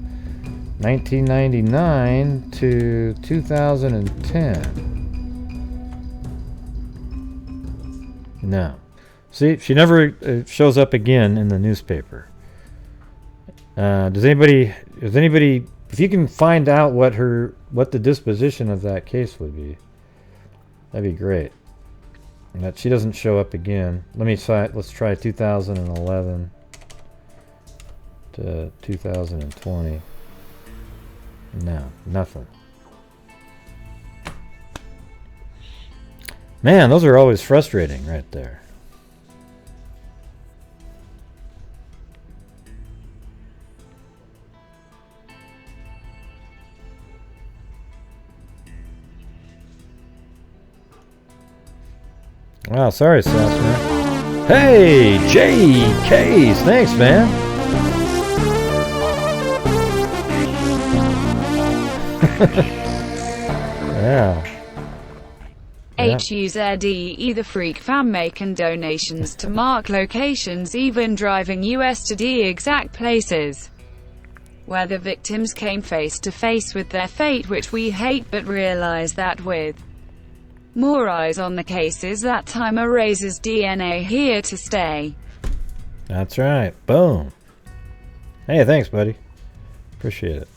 1999 to 2010. No. See, she never shows up again in the newspaper. Does anybody, if you can find out what the disposition of that case would be, that'd be great. And that she doesn't show up again. Let's try 2011 to 2020. No, nothing. Man, those are always frustrating right there. Wow, sorry, Sassman. Hey, J.K.'s. Thanks, man. Yeah. HUZE the Freak Fam making donations to mark locations, even driving US to the exact places where the victims came face to face with their fate, which we hate but realize that with more eyes on the cases that time, a Razer's DNA here to stay. That's right. Boom. Hey, thanks, buddy. Appreciate it.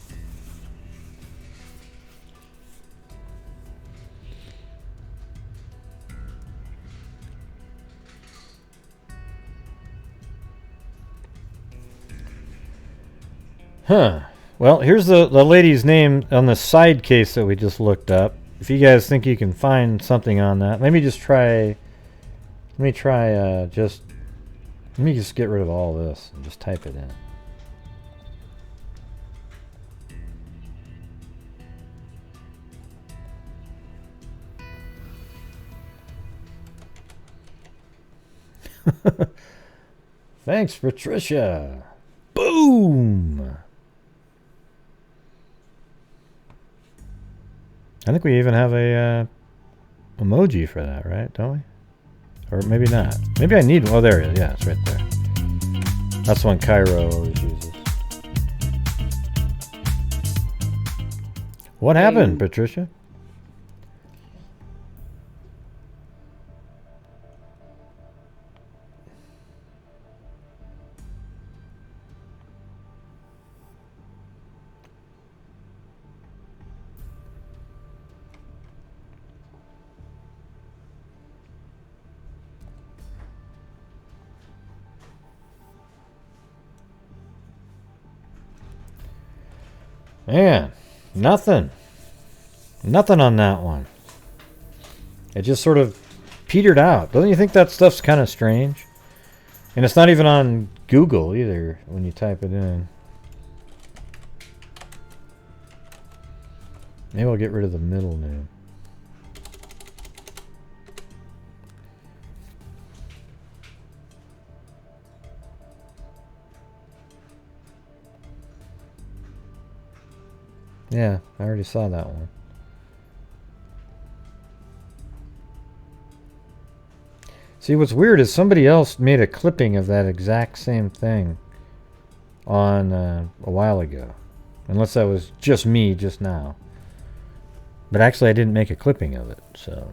Huh. Well, here's the lady's name on the side case that we just looked up. If you guys think you can find something on that, let me just get rid of all this and just type it in. Thanks, Patricia. Boom. I think we even have a emoji for that, right? Don't we? Or maybe not. Maybe I need one. Oh, there it is. Yeah, it's right there. That's one Kyron always uses. What happened, Patricia? Man, nothing. Nothing on that one. It just sort of petered out. Doesn't you think that stuff's kind of strange? And it's not even on Google either when you type it in. Maybe I'll get rid of the middle name. Yeah, I already saw that one. See, what's weird is somebody else made a clipping of that exact same thing on a while ago. Unless that was just me just now. But actually I didn't make a clipping of it, so...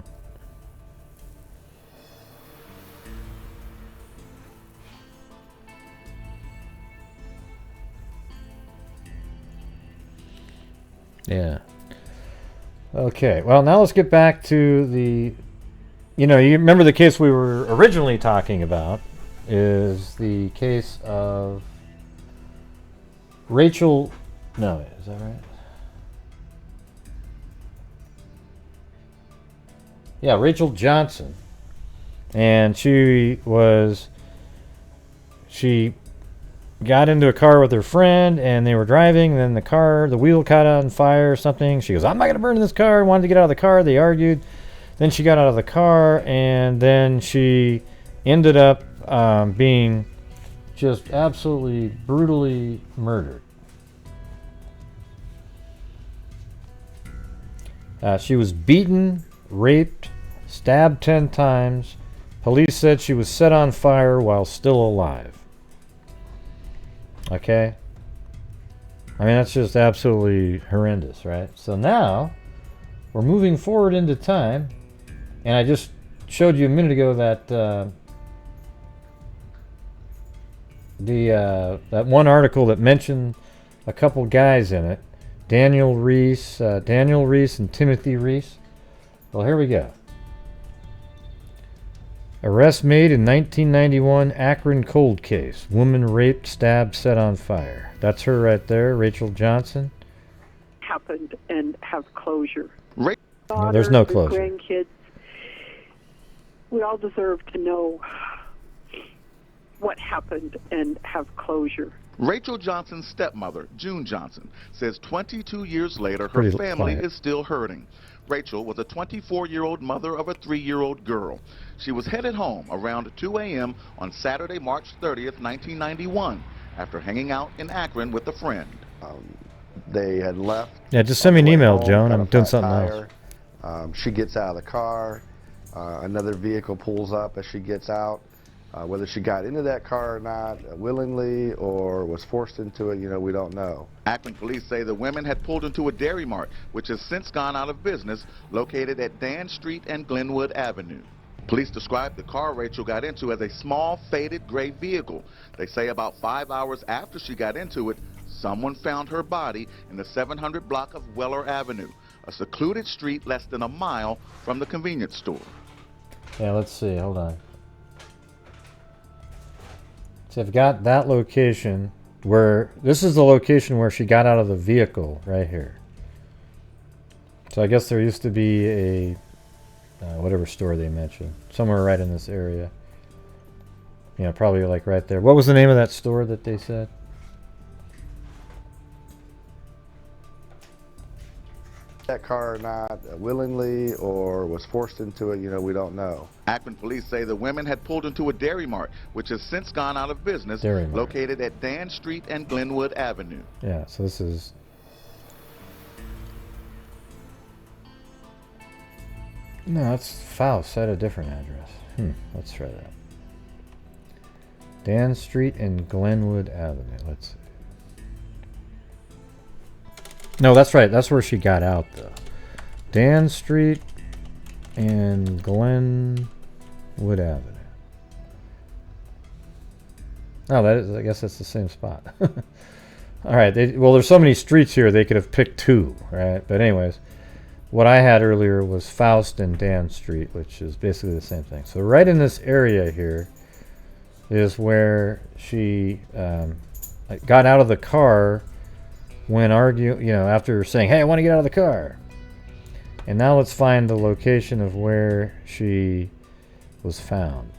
Yeah. Okay, well, now let's get back to the... You know, you remember the case we were originally talking about, is the case of Rachel. No, is that right? Yeah, Rachel Johnson. And she got into a car with her friend, and they were driving, and then the wheel caught on fire or something. She goes, I'm not going to burn this car. Wanted to get out of the car. They argued. Then she got out of the car, and then she ended up being just absolutely brutally murdered. She was beaten, raped, stabbed 10 times. Police said she was set on fire while still alive. Okay? I mean, that's just absolutely horrendous, right? So now, we're moving forward into time, and I just showed you a minute ago that that one article that mentioned a couple guys in it, Daniel Reese and Timothy Reese. Well, here we go. Arrest made in 1991 Akron cold case. Woman raped, stabbed, set on fire. That's her right there, Rachel Johnson. Happened and have closure. No, there's no closure. Grandkids, we all deserve to know what happened and have closure. Rachel Johnson's stepmother, June Johnson, says 22 years later her family is still hurting. Rachel was a 24-year-old mother of a 3-year-old girl. She was headed home around 2 a.m. on Saturday, March 30th, 1991, after hanging out in Akron with a friend. They had left. Yeah, just send me an email, Joan. I'm doing something else. She gets out of the car. Another vehicle pulls up as she gets out. Whether she got into that car or not, willingly or was forced into it, we don't know. Akron police say the women had pulled into a Dairy Mart, which has since gone out of business, located at Dan Street and Glenwood Avenue. Police described the car Rachel got into as a small, faded gray vehicle. They say about 5 hours after she got into it, someone found her body in the 700 block of Weller Avenue, a secluded street less than a mile from the convenience store. Yeah, let's see. Hold on. So I've got that location where, this is the location where she got out of the vehicle right here. So I guess there used to be a, whatever store they mentioned, somewhere right in this area. Yeah, probably like right there. What was the name of that store that they said? That car or not, willingly or was forced into it, we don't know. Akron police say the women had pulled into a Dairy Mart, which has since gone out of business, located at Dan Street and Glenwood Avenue. Yeah, so this is... No, that's Faust at a different address. Let's try that. Dan Street and Glenwood Avenue. Let's see. No, that's right. That's where she got out, though. Dan Street and Glenwood Avenue. Oh, that is. I guess that's the same spot. All right. Well, there's so many streets here, they could have picked two, right? But anyways, what I had earlier was Faust and Dan Street, which is basically the same thing. So right in this area here is where she got out of the car when after saying, hey, I want to get out of the car. And now let's find the location of where she was found.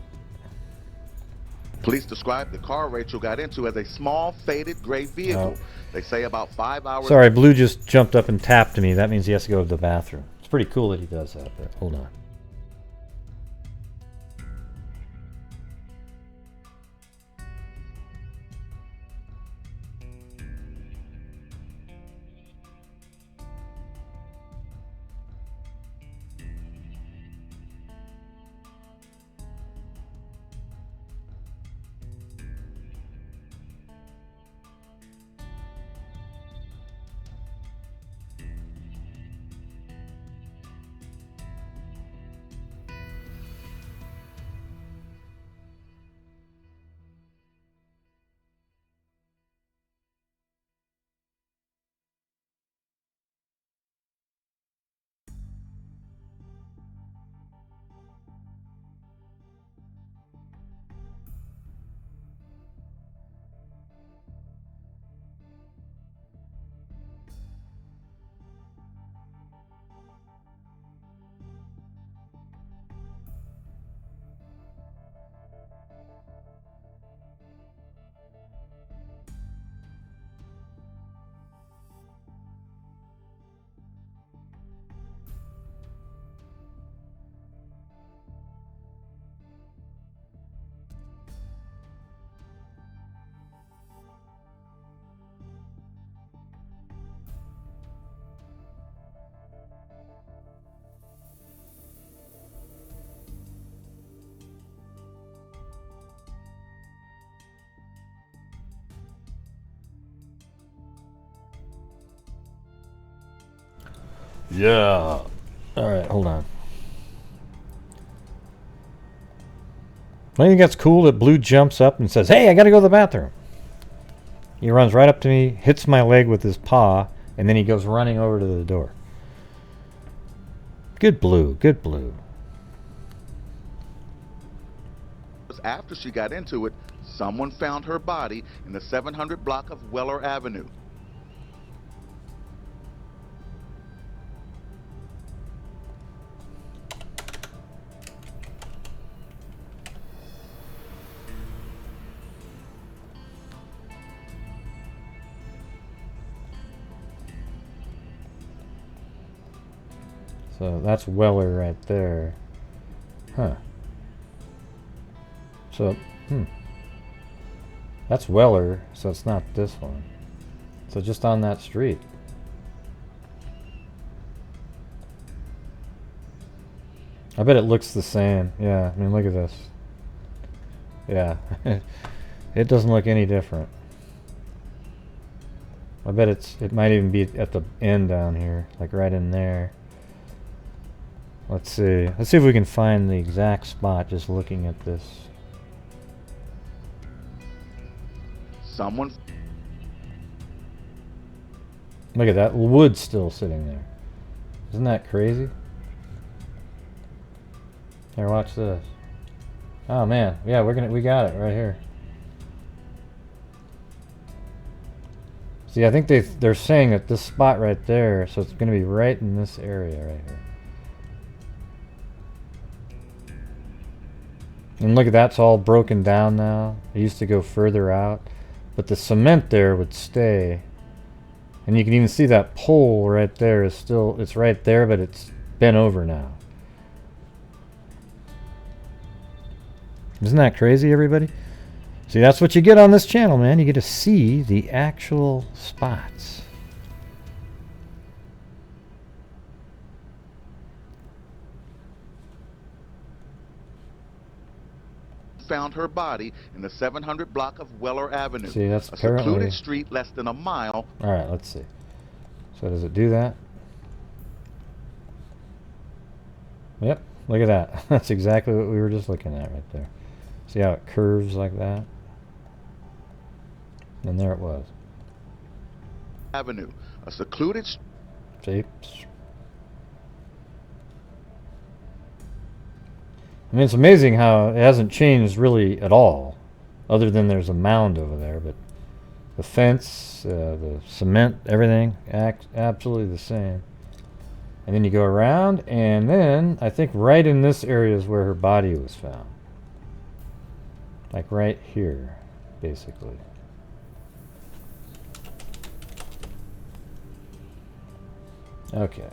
Police described the car Rachel got into as a small, faded gray vehicle. They say about 5 hours... Sorry, Blue just jumped up and tapped me. That means he has to go to the bathroom. It's pretty cool that he does that, but hold on. Yeah. All right, hold on. I think that's cool that Blue jumps up and says, "Hey, I gotta go to the bathroom." He runs right up to me, hits my leg with his paw, and then he goes running over to the door. Good Blue, good Blue. After she got into it, someone found her body in the 700 block of Weller Avenue. So that's Weller right there. Huh. So, that's Weller, so it's not this one. So just on that street. I bet it looks the same. Yeah, I mean, look at this. Yeah. It doesn't look any different. I bet it might even be at the end down here, like right in there. Let's see. Let's see if we can find the exact spot just looking at this. Someone. Look at that wood still sitting there. Isn't that crazy? Here, watch this. Oh man, yeah, we got it right here. See, I think they're saying that this spot right there, so it's going to be right in this area right here. And look at that's all broken down now. It used to go further out, but the cement there would stay. And you can even see that pole right there is still, it's right there, but it's bent over now. Isn't that crazy, everybody? See, that's what you get on this channel, man. You get to see the actual spots. Found her body in the 700 block of Weller Avenue. See, that's a apparently secluded street less than a mile. All right, let's see. So does it do that? Yep, look at that. That's exactly what we were just looking at right there. See how it curves like that? And there it was. Avenue, a secluded. See? I mean, it's amazing how it hasn't changed really at all, other than there's a mound over there, but the fence, the cement, everything, absolutely the same. And then you go around, and then I think right in this area is where her body was found. Like right here, basically. Okay.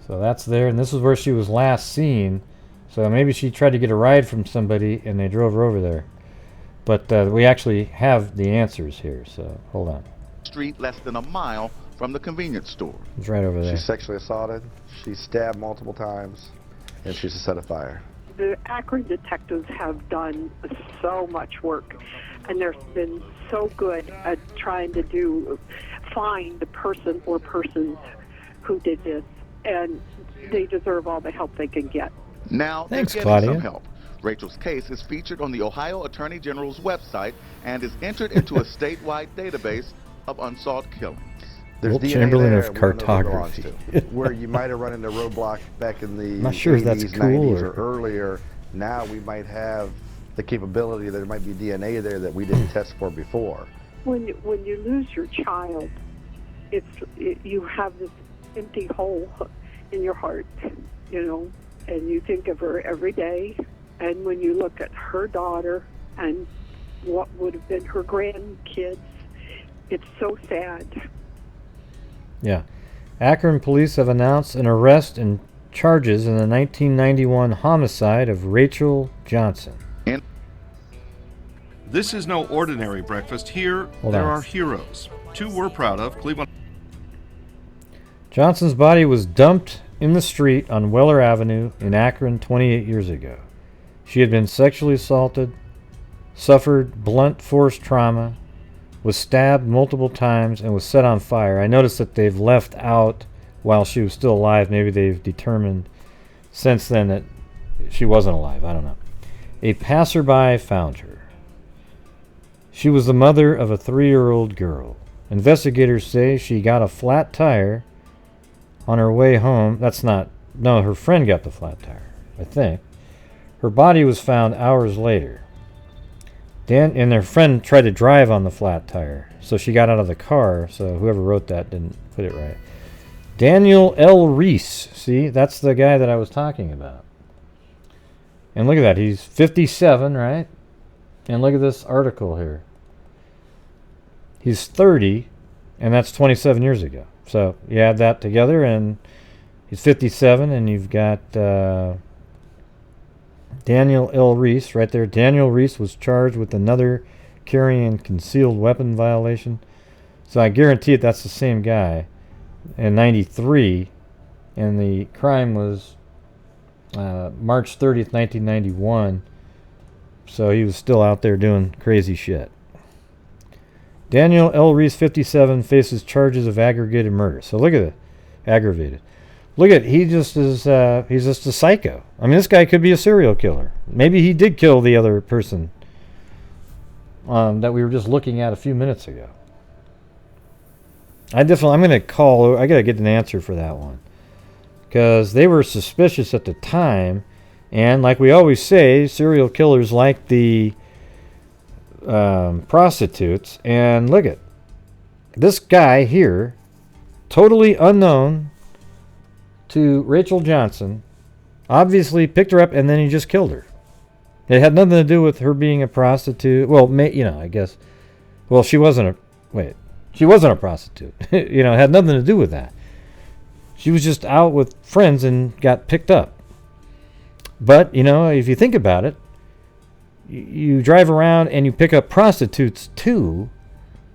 So that's there, and this is where she was last seen. So maybe she tried to get a ride from somebody, and they drove her over there. But we actually have the answers here, so hold on. Street less than a mile from the convenience store. It's right over there. She's sexually assaulted, she's stabbed multiple times, and she's set afire. The Akron detectives have done so much work, and they've been so good at trying to find the person or persons who did this, and they deserve all the help they can get. Now Thanks, they're getting Claudia. some help. Rachel's case is featured on the Ohio Attorney General's website and is entered into a statewide database of unsolved killings. There's Will DNA Chamberlain there, of we don't know who it belongs cartography. to. Where you might have run into a roadblock back in the I'm not sure if that's 80s, cool 90s or or earlier. Now we might have the capability that there might be DNA there that we didn't test for before. When you lose your child, you have this empty hole in your heart, and you think of her every day. And when you look at her daughter and what would have been her grandkids, it's so sad. Yeah. Akron police have announced an arrest and charges in the 1991 homicide of Rachel Johnson. This is no ordinary breakfast. Here, Hold there on. are heroes. Two we're proud of. Cleveland. Johnson's body was dumped in the street on Weller Avenue in Akron 28 years ago. She had been sexually assaulted suffered blunt force trauma, was stabbed multiple times, and was set on fire. I noticed that they've left out while she was still alive. Maybe they've determined since then that she wasn't alive. I don't know. A passerby found her. She was the mother of a 3-year-old girl. Investigators say she got a flat tire on her way home. No, her friend got the flat tire, I think. Her body was found hours later. And their friend tried to drive on the flat tire, so she got out of the car, so whoever wrote that didn't put it right. Daniel L. Reese. See, that's the guy that I was talking about. And look at that. He's 57, right? And look at this article here. He's 30, and that's 27 years ago. So you add that together, and he's 57, and you've got Daniel L. Reese right there. Daniel Reese was charged with another carrying concealed weapon violation. So I guarantee it that's the same guy in 93, and the crime was March 30th, 1991. So he was still out there doing crazy shit. Daniel L. Reese, 57, faces charges of aggravated murder. So look at it. Aggravated. Look at, he just is, he's just a psycho. I mean, this guy could be a serial killer. Maybe he did kill the other person that we were just looking at a few minutes ago. I'm going to call, I got to get an answer for that one. Because they were suspicious at the time, and like we always say, serial killers like the prostitutes. And look at this guy here, totally unknown to Rachel Johnson, obviously picked her up and then he just killed her. It had nothing to do with her being a prostitute. Well, I guess. Well, she wasn't a prostitute. It had nothing to do with that. She was just out with friends and got picked up. But, if you think about it, you drive around and you pick up prostitutes too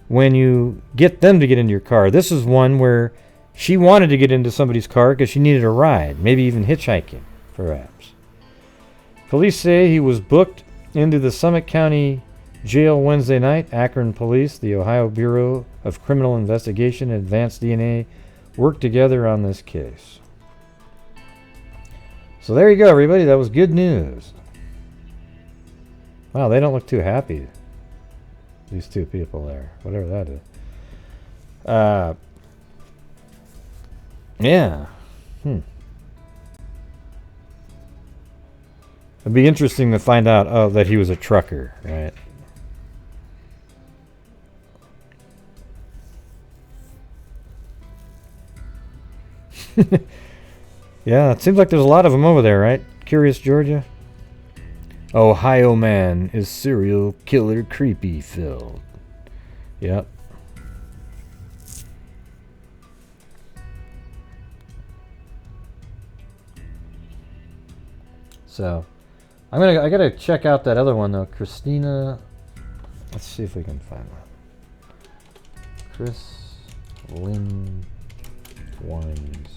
when you get them to get into your car. This is one where she wanted to get into somebody's car because she needed a ride, maybe even hitchhiking, perhaps. Police say he was booked into the Summit County Jail Wednesday night. Akron Police, the Ohio Bureau of Criminal Investigation, and Advanced DNA worked together on this case. So there you go, everybody. That was good news. Wow, they don't look too happy. These two people there, whatever that is. Yeah. It'd be interesting to find out that he was a trucker, right? Yeah, it seems like there's a lot of them over there, right? Curious, Georgia? Ohio man is serial killer creepy filled. Yep. So, I gotta check out that other one though, Christina. Let's see if we can find one. Chris Lynn Wines.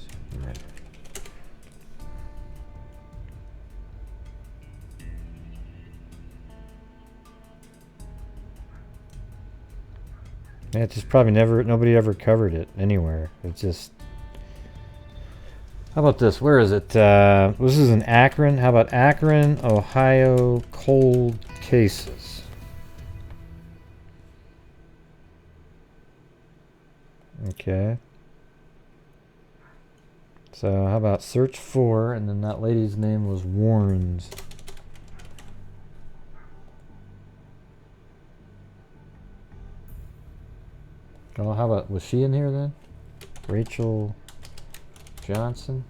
Yeah, it's just probably nobody ever covered it anywhere. It's just. How about this? Where is it? This is in Akron. How about Akron, Ohio cold cases? Okay. So how about search for, and then that lady's name was Warrens. Oh, how about, was she in here then? Rachel Johnson?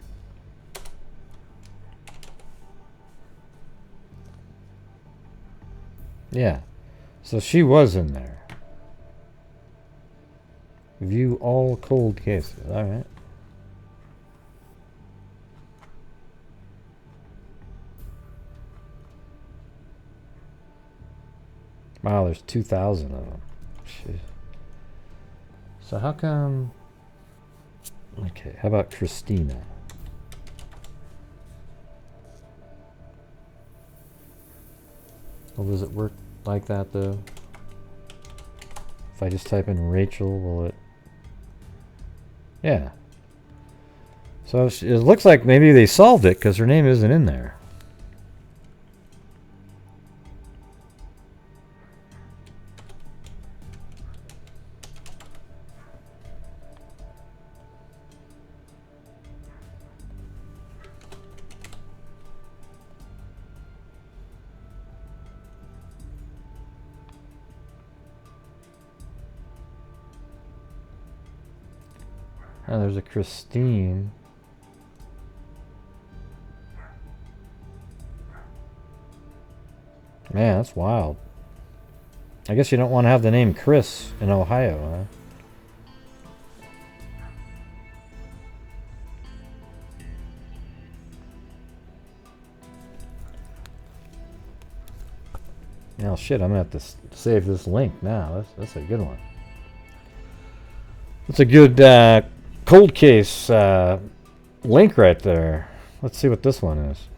Yeah. So she was in there. View all cold cases. All right. Wow, there's 2,000 of them. Shit. So how come... Okay, how about Christina? Well, does it work like that though? If I just type in Rachel, will it? Yeah. So it looks like maybe they solved it because her name isn't in there. Oh, there's a Christine. Man, that's wild. I guess you don't want to have the name Chris in Ohio, huh? Oh shit, I'm gonna have to save this link now. That's a good one. That's a good cold case link right there. Let's see what this one is.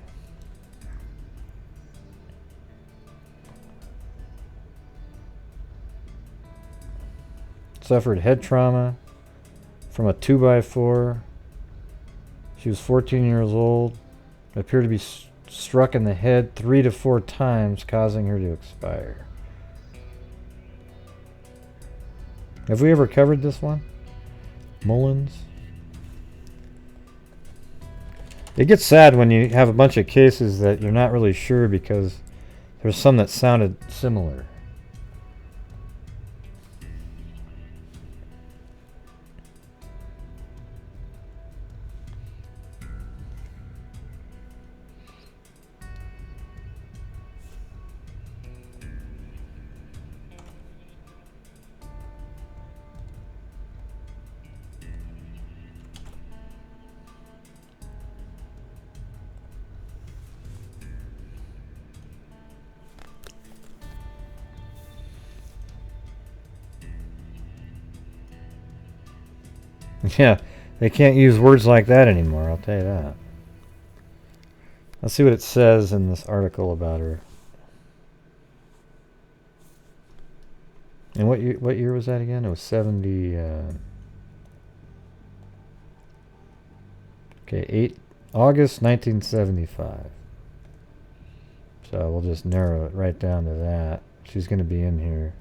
Suffered head trauma from a 2x4. She was 14 years old. Appeared to be struck in the head 3 to 4 times, causing her to expire. Have we ever covered this one? Mullins? It gets sad when you have a bunch of cases that you're not really sure because there's some that sounded similar. Yeah, they can't use words like that anymore, I'll tell you that. Let's see what it says in this article about her. And what year was that again? It was 70... okay, August 1975. So we'll just narrow it right down to that. She's going to be in here.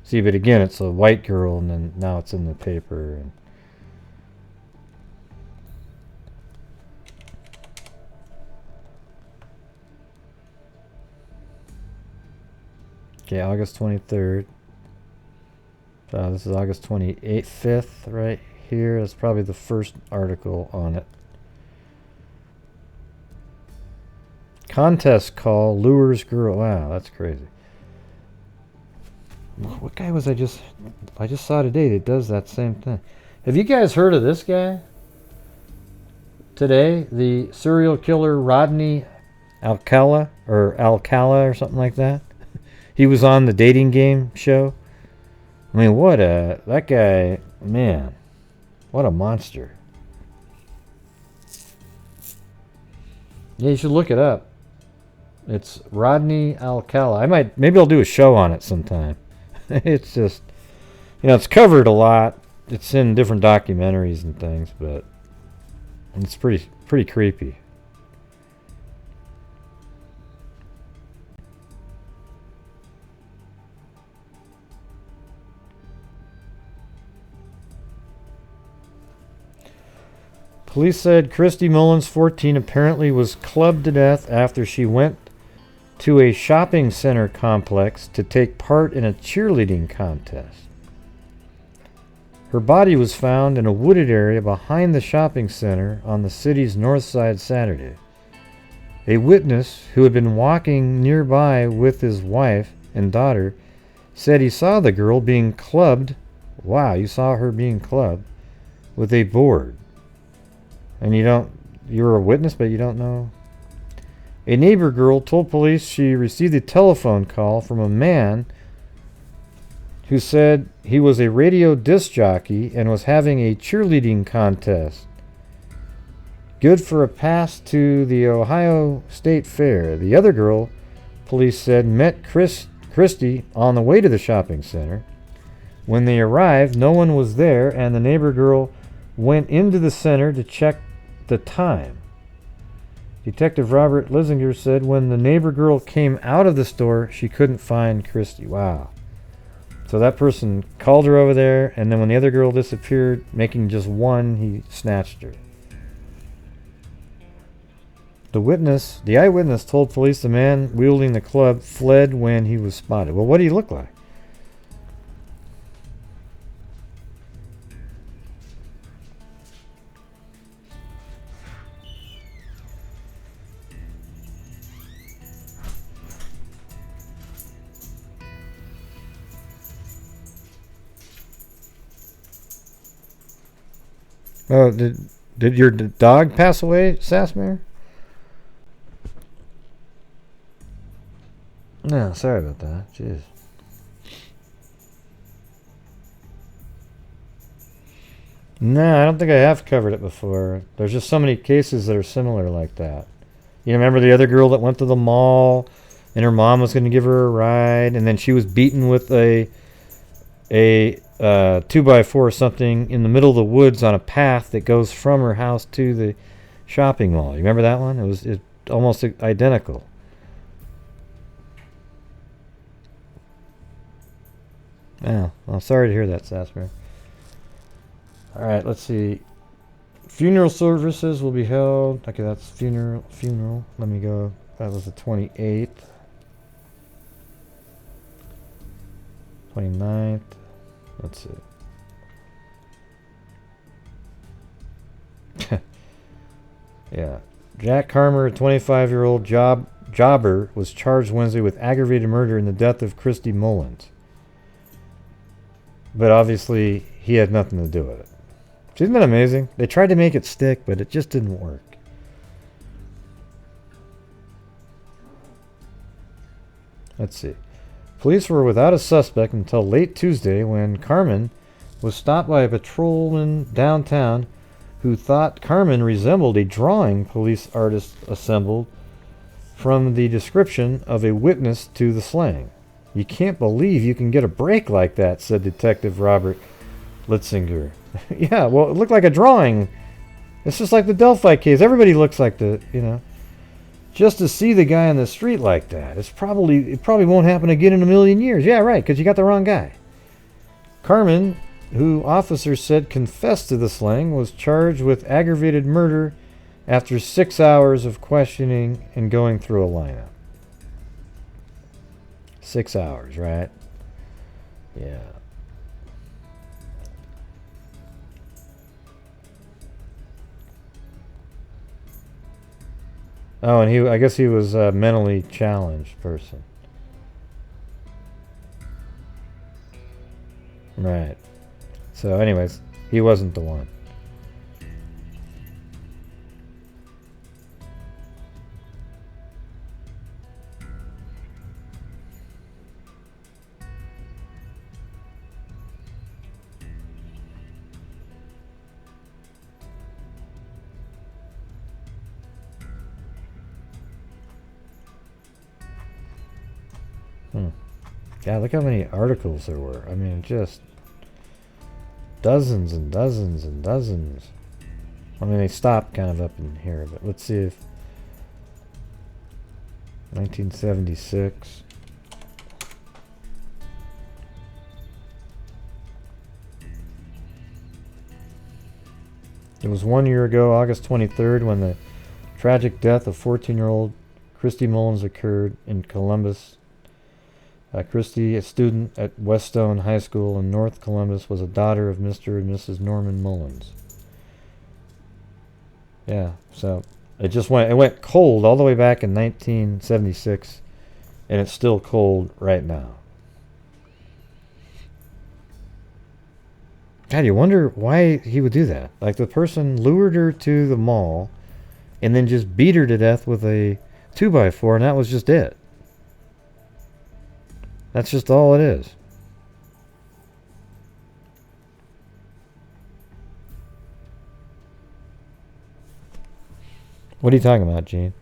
See, but again, it's a white girl, and then now it's in the paper. And okay, August 23rd. This is August 28th, 5th, right here. That's probably the first article on it. Contest call lures girl. Wow, that's crazy. What guy was I just saw today that does that same thing? Have you guys heard of this guy? Today, the serial killer Rodney Alcala or something like that. He was on the dating game show. I mean, that guy, man, what a monster. Yeah, you should look it up. It's Rodney Alcala. Maybe I'll do a show on it sometime. It's just, it's covered a lot. It's in different documentaries and things, but it's pretty creepy. Police said Kristi Mullins, 14, apparently was clubbed to death after she went to a shopping center complex to take part in a cheerleading contest. Her body was found in a wooded area behind the shopping center on the city's north side Saturday. A witness who had been walking nearby with his wife and daughter said he saw the girl being clubbed. Wow, you saw her being clubbed with a board. And you're a witness, but you don't know. A neighbor girl told police she received a telephone call from a man who said he was a radio disc jockey and was having a cheerleading contest. Good for a pass to the Ohio State Fair. The other girl, police said, met Kristi on the way to the shopping center. When they arrived, no one was there, and the neighbor girl went into the center to check the time. Detective Robert Lissinger said when the neighbor girl came out of the store, she couldn't find Kristi. Wow. So that person called her over there, and then when the other girl disappeared, making just one, he snatched her. The eyewitness told police the man wielding the club fled when he was spotted. Well, what did he look like? Oh, did your dog pass away, Sassmere? No, sorry about that. Jeez. No, I don't think I have covered it before. There's just so many cases that are similar like that. You remember the other girl that went to the mall and her mom was going to give her a ride, and then she was beaten with a 2x4 or something in the middle of the woods on a path that goes from her house to the shopping mall. You remember that one? It was almost identical. Oh, well, sorry to hear that, Sassmere. Alright, let's see. Funeral services will be held. Okay, that's funeral. Let me go. That was the 28th. 29th. Let's see. Yeah. Jack Harmer, a 25-year-old jobber, was charged Wednesday with aggravated murder in the death of Kristi Mullins. But obviously, he had nothing to do with it. Isn't that amazing? They tried to make it stick, but it just didn't work. Let's see. Police were without a suspect until late Tuesday when Carmen was stopped by a patrolman downtown who thought Carmen resembled a drawing police artist assembled from the description of a witness to the slaying. You can't believe you can get a break like that, said Detective Robert Lissinger. Yeah, well, it looked like a drawing. It's just like the Delphi case. Everybody looks like just to see the guy on the street like that. It probably won't happen again in a million years. Yeah, right, because you got the wrong guy. Carmen, who officers said confessed to the slaying, was charged with aggravated murder after 6 hours of questioning and going through a lineup. 6 hours, right? Yeah. Oh, and I guess he was a mentally challenged person. Right. So anyways, he wasn't the one. God, look how many articles there were. I mean, just dozens and dozens and dozens. I mean, they stopped kind of up in here, but let's see if 1976. It was 1 year ago, August 23rd, when the tragic death of 14-year-old Kristi Mullins occurred in Columbus. Kristi, a student at Weststone High School in North Columbus, was a daughter of Mr. and Mrs. Norman Mullins. Yeah, so it went cold all the way back in 1976, and it's still cold right now. God, you wonder why he would do that. Like, the person lured her to the mall and then just beat her to death with a 2x4, and that was just it. That's just all it is. What are you talking about, Gene?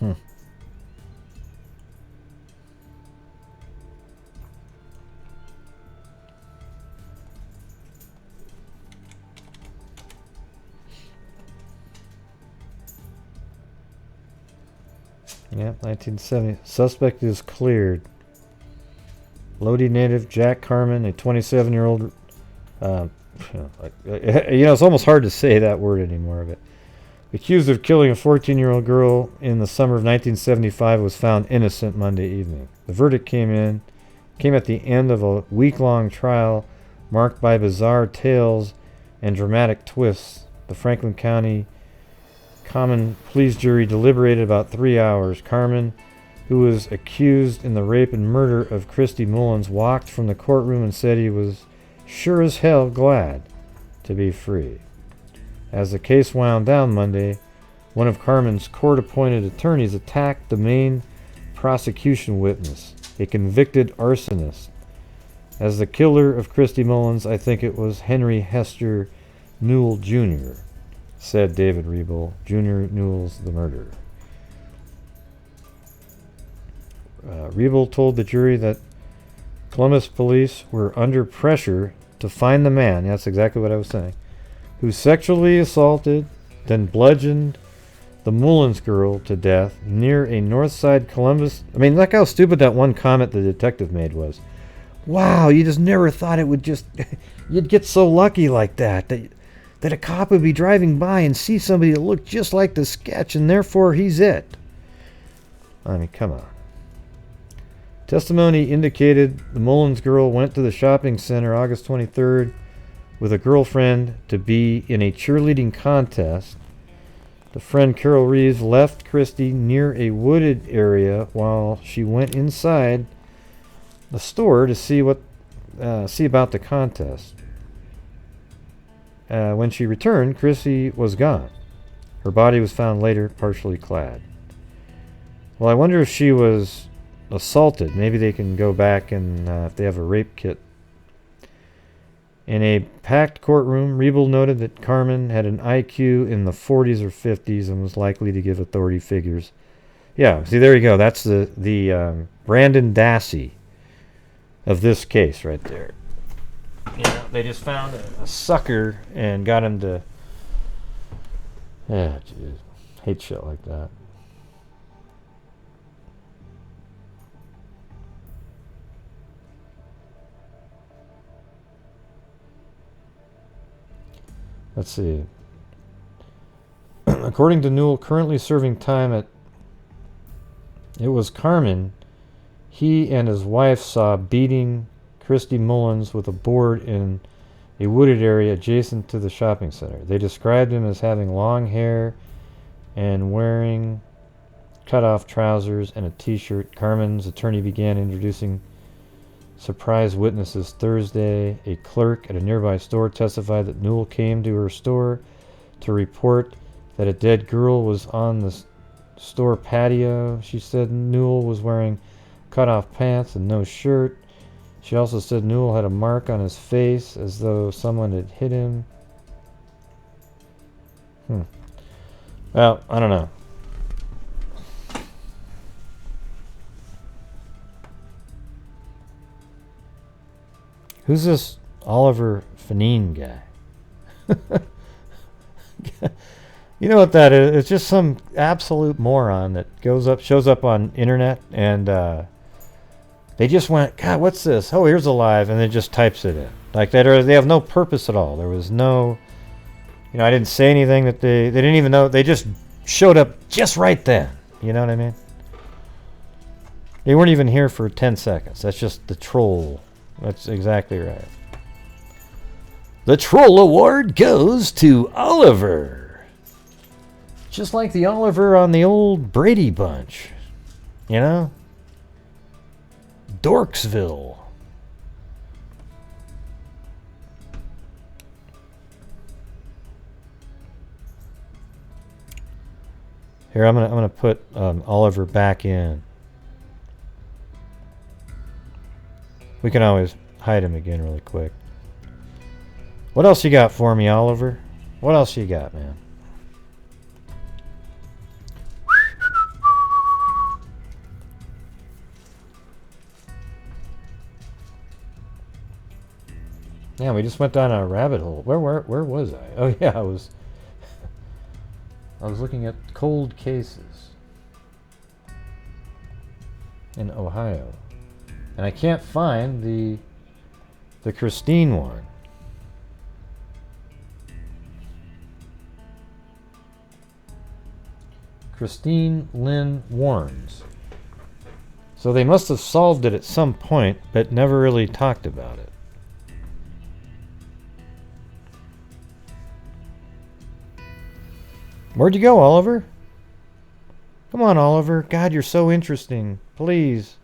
Hmm. Yep, 1970. Suspect is cleared. Lodi native Jack Carmen, a 27-year-old. It's almost hard to say that word anymore. But accused of killing a 14-year-old girl in the summer of 1975, was found innocent Monday evening. The verdict came at the end of a week-long trial marked by bizarre tales and dramatic twists. The Franklin County Common Pleas jury deliberated about 3 hours. Carmen, who was accused in the rape and murder of Kristi Mullins, walked from the courtroom and said he was sure as hell glad to be free. As the case wound down Monday, one of Carmen's court-appointed attorneys attacked the main prosecution witness, a convicted arsonist. As the killer of Kristi Mullins, I think it was Henry Hester Newell Jr., said David Rebel. Jr. Newell's the murderer. Rebel told the jury that Columbus police were under pressure to find the man, that's exactly what I was saying, who sexually assaulted, then bludgeoned the Mullins girl to death near a Northside Columbus. I mean, look how stupid that one comment the detective made was. Wow, you just never thought it would just... you'd get so lucky like that a cop would be driving by and see somebody that looked just like the sketch, and therefore he's it. I mean, come on. Testimony indicated the Mullins girl went to the shopping center August 23rd with a girlfriend to be in a cheerleading contest. The friend Carol Reeves left Kristi near a wooded area while she went inside the store to see about the contest. When she returned, Kristi was gone. Her body was found later, partially clad. Well, I wonder if she was assaulted. Maybe they can go back and if they have a rape kit. In a packed courtroom, Rebel noted that Carmen had an IQ in the 40s or 50s and was likely to give authority figures. Yeah, see, there you go. That's the Brandon Dassey of this case right there. You know, they just found a sucker and got him to... Yeah, jeez. Hate shit like that. Let's see. According to Newell, currently serving time at... It was Carmen he and his wife saw beating Kristi Mullins with a board in a wooded area adjacent to the shopping center. They described him as having long hair and wearing cut-off trousers and a t-shirt. Carmen's attorney began introducing surprise witnesses Thursday. A clerk at a nearby store testified that Newell came to her store to report that a dead girl was on the store patio. She said Newell was wearing cut-off pants and no shirt. She also said Newell had a mark on his face as though someone had hit him. Well, I don't know. Who's this Oliver Fanine guy? You know what that is? It's just some absolute moron that shows up on internet and they just went, God, what's this? Oh, here's a live, and then just types it in like that. Or they have no purpose at all. There was no, I didn't say anything that they didn't even know. They just showed up just right then. You know what I mean? They weren't even here for 10 seconds. That's just the troll. That's exactly right. The Troll Award goes to Oliver. Just like the Oliver on the old Brady Bunch. You know? Dorksville. Here, I'm gonna put Oliver back in. We can always hide him again really quick. What else you got for me, Oliver? What else you got, man? Yeah, we just went down a rabbit hole. Where was I? Oh yeah, I was looking at cold cases in Ohio, and I can't find the Christine one. Christine Lynn Warrens. So they must have solved it at some point, but never really talked about it. Where'd you go, Oliver? Come on, Oliver. God, you're so interesting. Please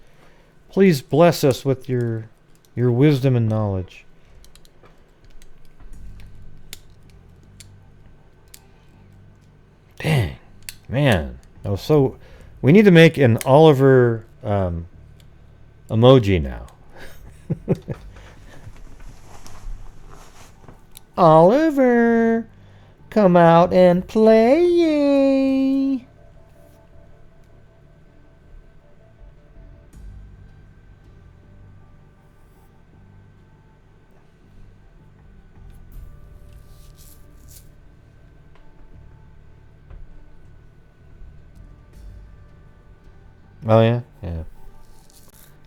bless us with your wisdom and knowledge. Dang. Man. Oh, so we need to make an Oliver emoji now. Oliver, come out and play. Oh yeah, yeah.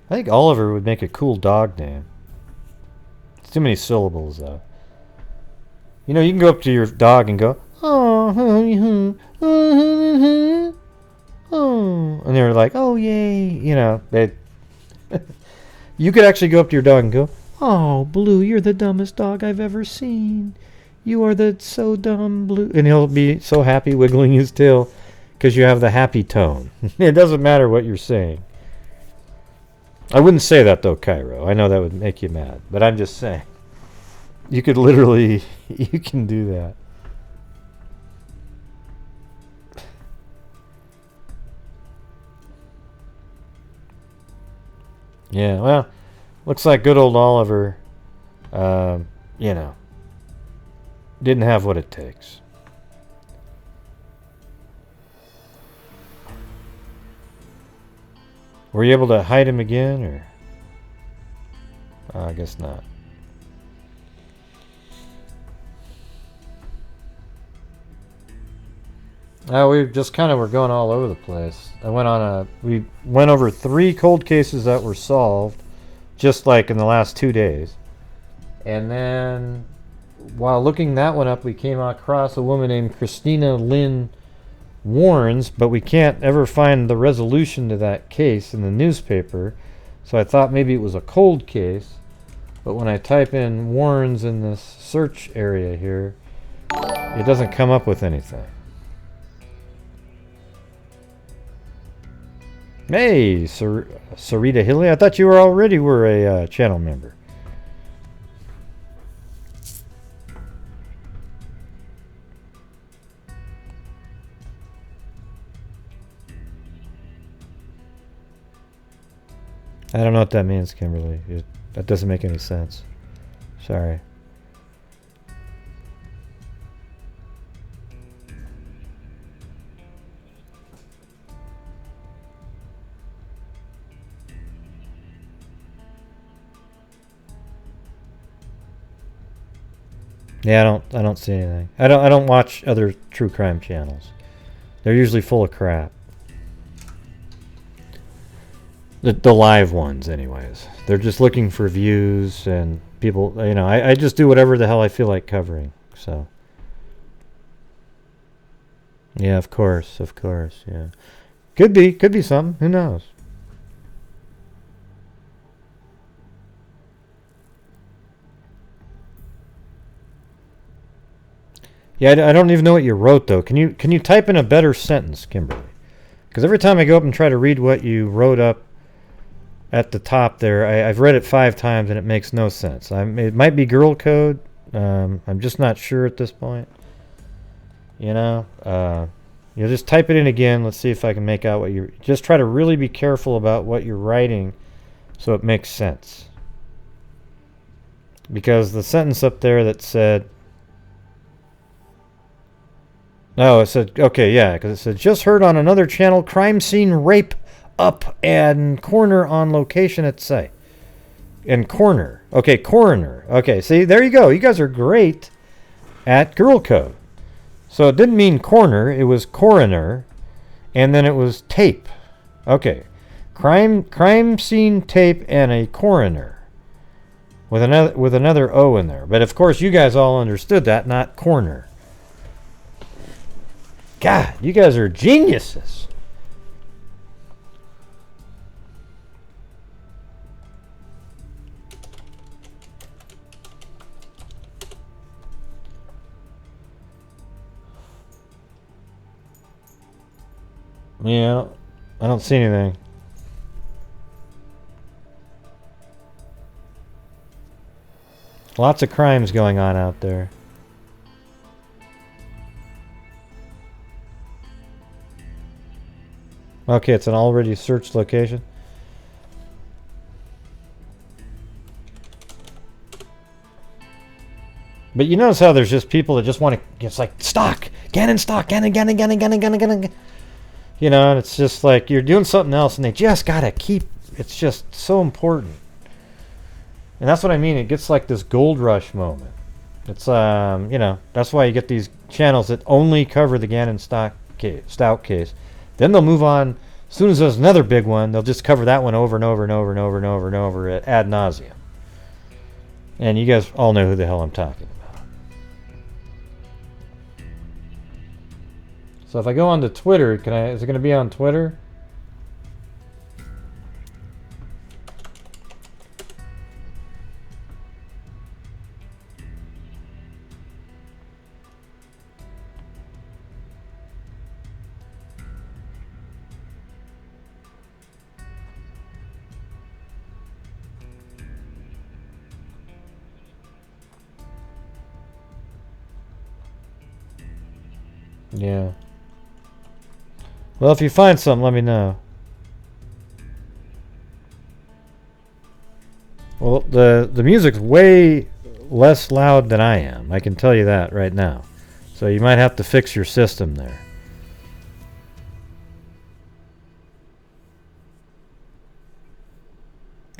I think Oliver would make a cool dog name. It's too many syllables though. You know, you can go up to your dog and go, oh, oh, and they're like, oh yay, you know. They. You could actually go up to your dog and go, oh, Blue, you're the dumbest dog I've ever seen. You are the so dumb, Blue, and he'll be so happy wiggling his tail. Because you have the happy tone. It doesn't matter what you're saying. I wouldn't say that though, Cairo. I know that would make you mad. But I'm just saying. You could literally... You can do that. Yeah, well... Looks like good old Oliver... you know... Didn't have what it takes. Were you able to hide him again, or? I guess not. We just kind of were going all over the place. We went over 3 cold cases that were solved, just like in the last 2 days. And then, while looking that one up, we came across a woman named Christina Lynn Warrens, but we can't ever find the resolution to that case in the newspaper, so I thought maybe it was a cold case, but when I type in Warrens in this search area here, it doesn't come up with anything. Hey, Sarita Hilly, I thought you were a channel member. I don't know what that means, Kimberly. That doesn't make any sense. Sorry. Yeah, I don't see anything. I don't watch other true crime channels. They're usually full of crap. The live ones, anyways. They're just looking for views and people, you know, I just do whatever the hell I feel like covering, so. Yeah, of course, yeah. Could be something, who knows? Yeah, I don't even know what you wrote, though. Can you type in a better sentence, Kimberly? Because every time I go up and try to read what you wrote up at the top there, I've read it 5 times and it makes no sense. It might be girl code. I'm just not sure at this point. You know, you'll just type it in again. Let's see if I can make out what you're... Just try to really be careful about what you're writing so it makes sense. Because the sentence up there that said... No, it said... Okay, yeah, because it said, just heard on another channel, crime scene rape up and corner on location at site. and corner. Okay, coroner. Okay, see, there you go. You guys are great at girl code. So it didn't mean corner, it was coroner, and then it was tape. Okay, crime scene tape and a coroner with another O in there. But of course, you guys all understood that, not corner. God, you guys are geniuses. Yeah, I don't see anything. Lots of crimes going on out there. Okay, it's an already searched location. But you notice how there's just people that just want to, it's like, stock, Gannon stock, Gannon. You know, and it's just like you're doing something else and they just gotta keep, it's just so important. And that's what I mean, it gets like this gold rush moment. It's, you know, that's why you get these channels that only cover the Gannon Stout case. Then they'll move on, as soon as there's another big one, they'll just cover that one over and over and over and over and over and over ad nauseum. And you guys all know who the hell I'm talking about. So if I go on to Twitter, is it going to be on Twitter? Yeah. Well, if you find something, let me know. Well, the music's way less loud than I am. I can tell you that right now. So you might have to fix your system there.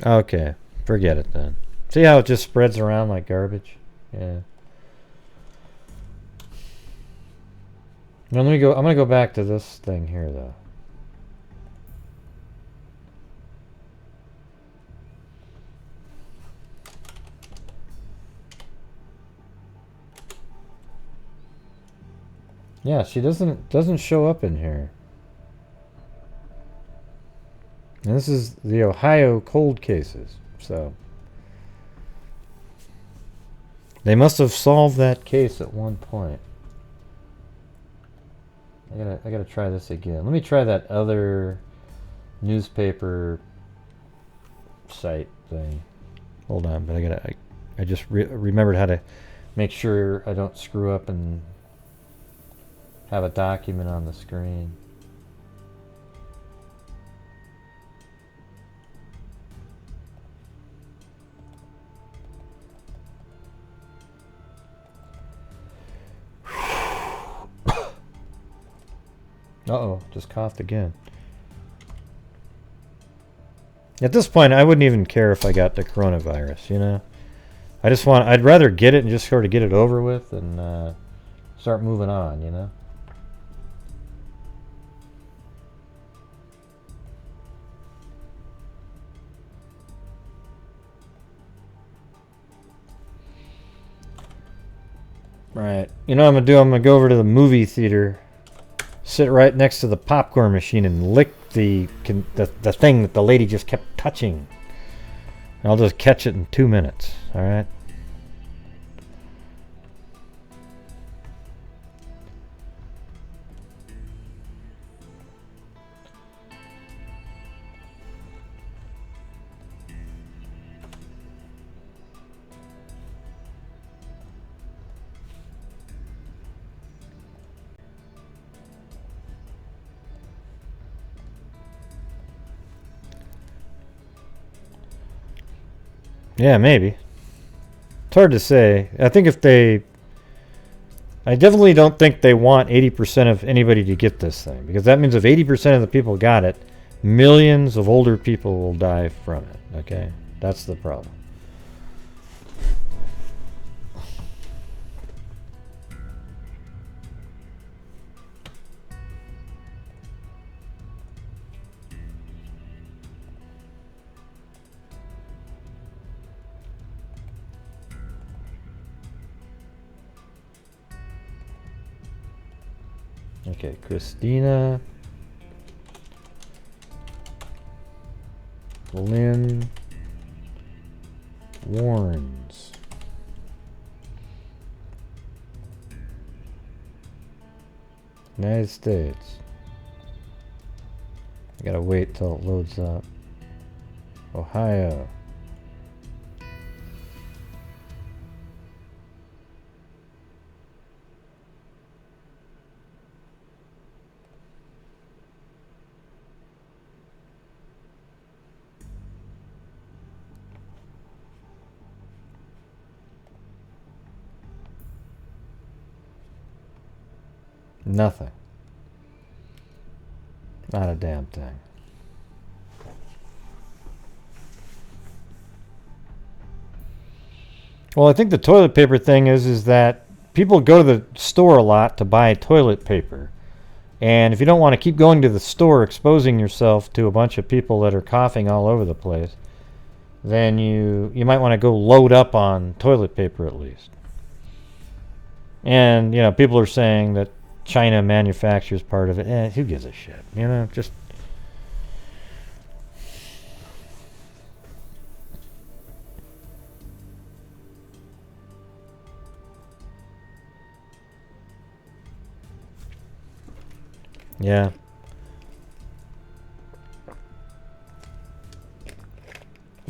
Okay, forget it then. See how it just spreads around like garbage? Yeah. Now let me go. I'm gonna go back to this thing here, though. Yeah, she doesn't show up in here. And this is the Ohio cold cases, so they must have solved that case at one point. I gotta try this again. Let me try that other newspaper site thing. Hold on, but I just remembered how to make sure I don't screw up and have a document on the screen. Uh-oh, just coughed again. At this point, I wouldn't even care if I got the coronavirus, you know? I'd rather get it and just sort of get it over with and start moving on, you know? Right. You know what I'm going to do? I'm going to go over to the movie theater, sit right next to the popcorn machine and lick the thing that the lady just kept touching. And I'll just catch it in 2 minutes. All right. Yeah, maybe. It's hard to say. I think I definitely don't think they want 80% of anybody to get this thing, because that means if 80% of the people got it, millions of older people will die from it. Okay? That's the problem. Okay, Christina. Lynn Warrens. United States. I gotta wait till it loads up. Ohio. Nothing. Not a damn thing. Well, I think the toilet paper thing is that people go to the store a lot to buy toilet paper. And if you don't want to keep going to the store exposing yourself to a bunch of people that are coughing all over the place, then you might want to go load up on toilet paper at least. And, you know, people are saying that China manufactures part of it. Who gives a shit? You know, just... Yeah.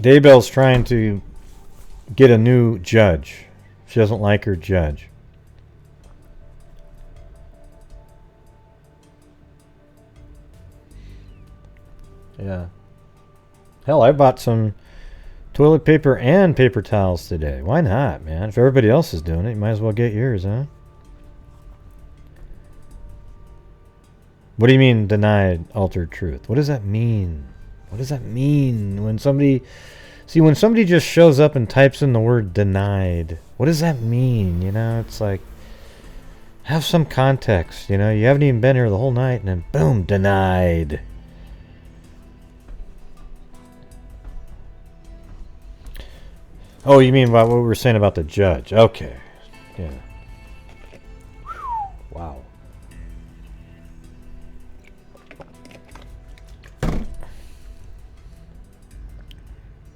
Daybell's trying to get a new judge. She doesn't like her judge. Yeah. Hell, I bought some toilet paper and paper towels today. Why not, man? If everybody else is doing it, you might as well get yours, huh? What do you mean denied altered truth? What does that mean? What does that mean when somebody... See, when somebody just shows up and types in the word denied, what does that mean? You know, it's like... Have some context, you know? You haven't even been here the whole night and then boom, denied. Oh, you mean about what we were saying about the judge? Okay. Yeah. Wow.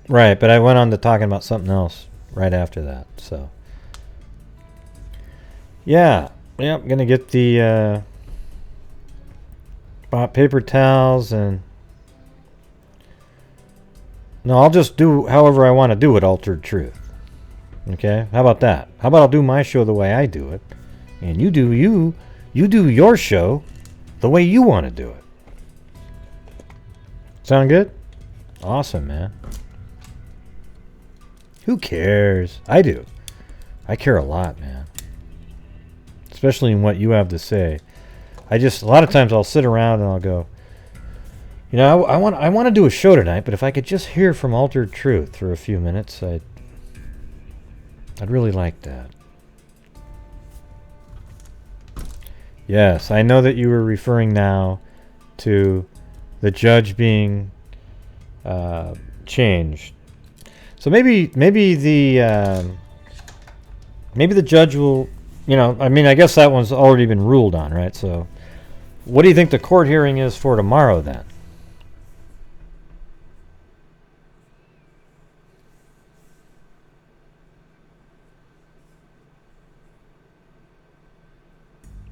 Right, but I went on to talking about something else right after that, so. Yeah. Yeah, I'm going to get the bought paper towels and... No, I'll just do however I want to do it, Altered Truth. Okay? How about that? How about I'll do my show the way I do it, and you do your show the way you want to do it. Sound good? Awesome, man. Who cares? I do. I care a lot, man. Especially in what you have to say. A lot of times I'll sit around and I'll go, you know, I want to do a show tonight, but if I could just hear from Altered Truth for a few minutes, I'd really like that. Yes, I know that you were referring now to the judge being changed. So maybe the judge will, you know, I mean, I guess that one's already been ruled on, right? So what do you think the court hearing is for tomorrow then?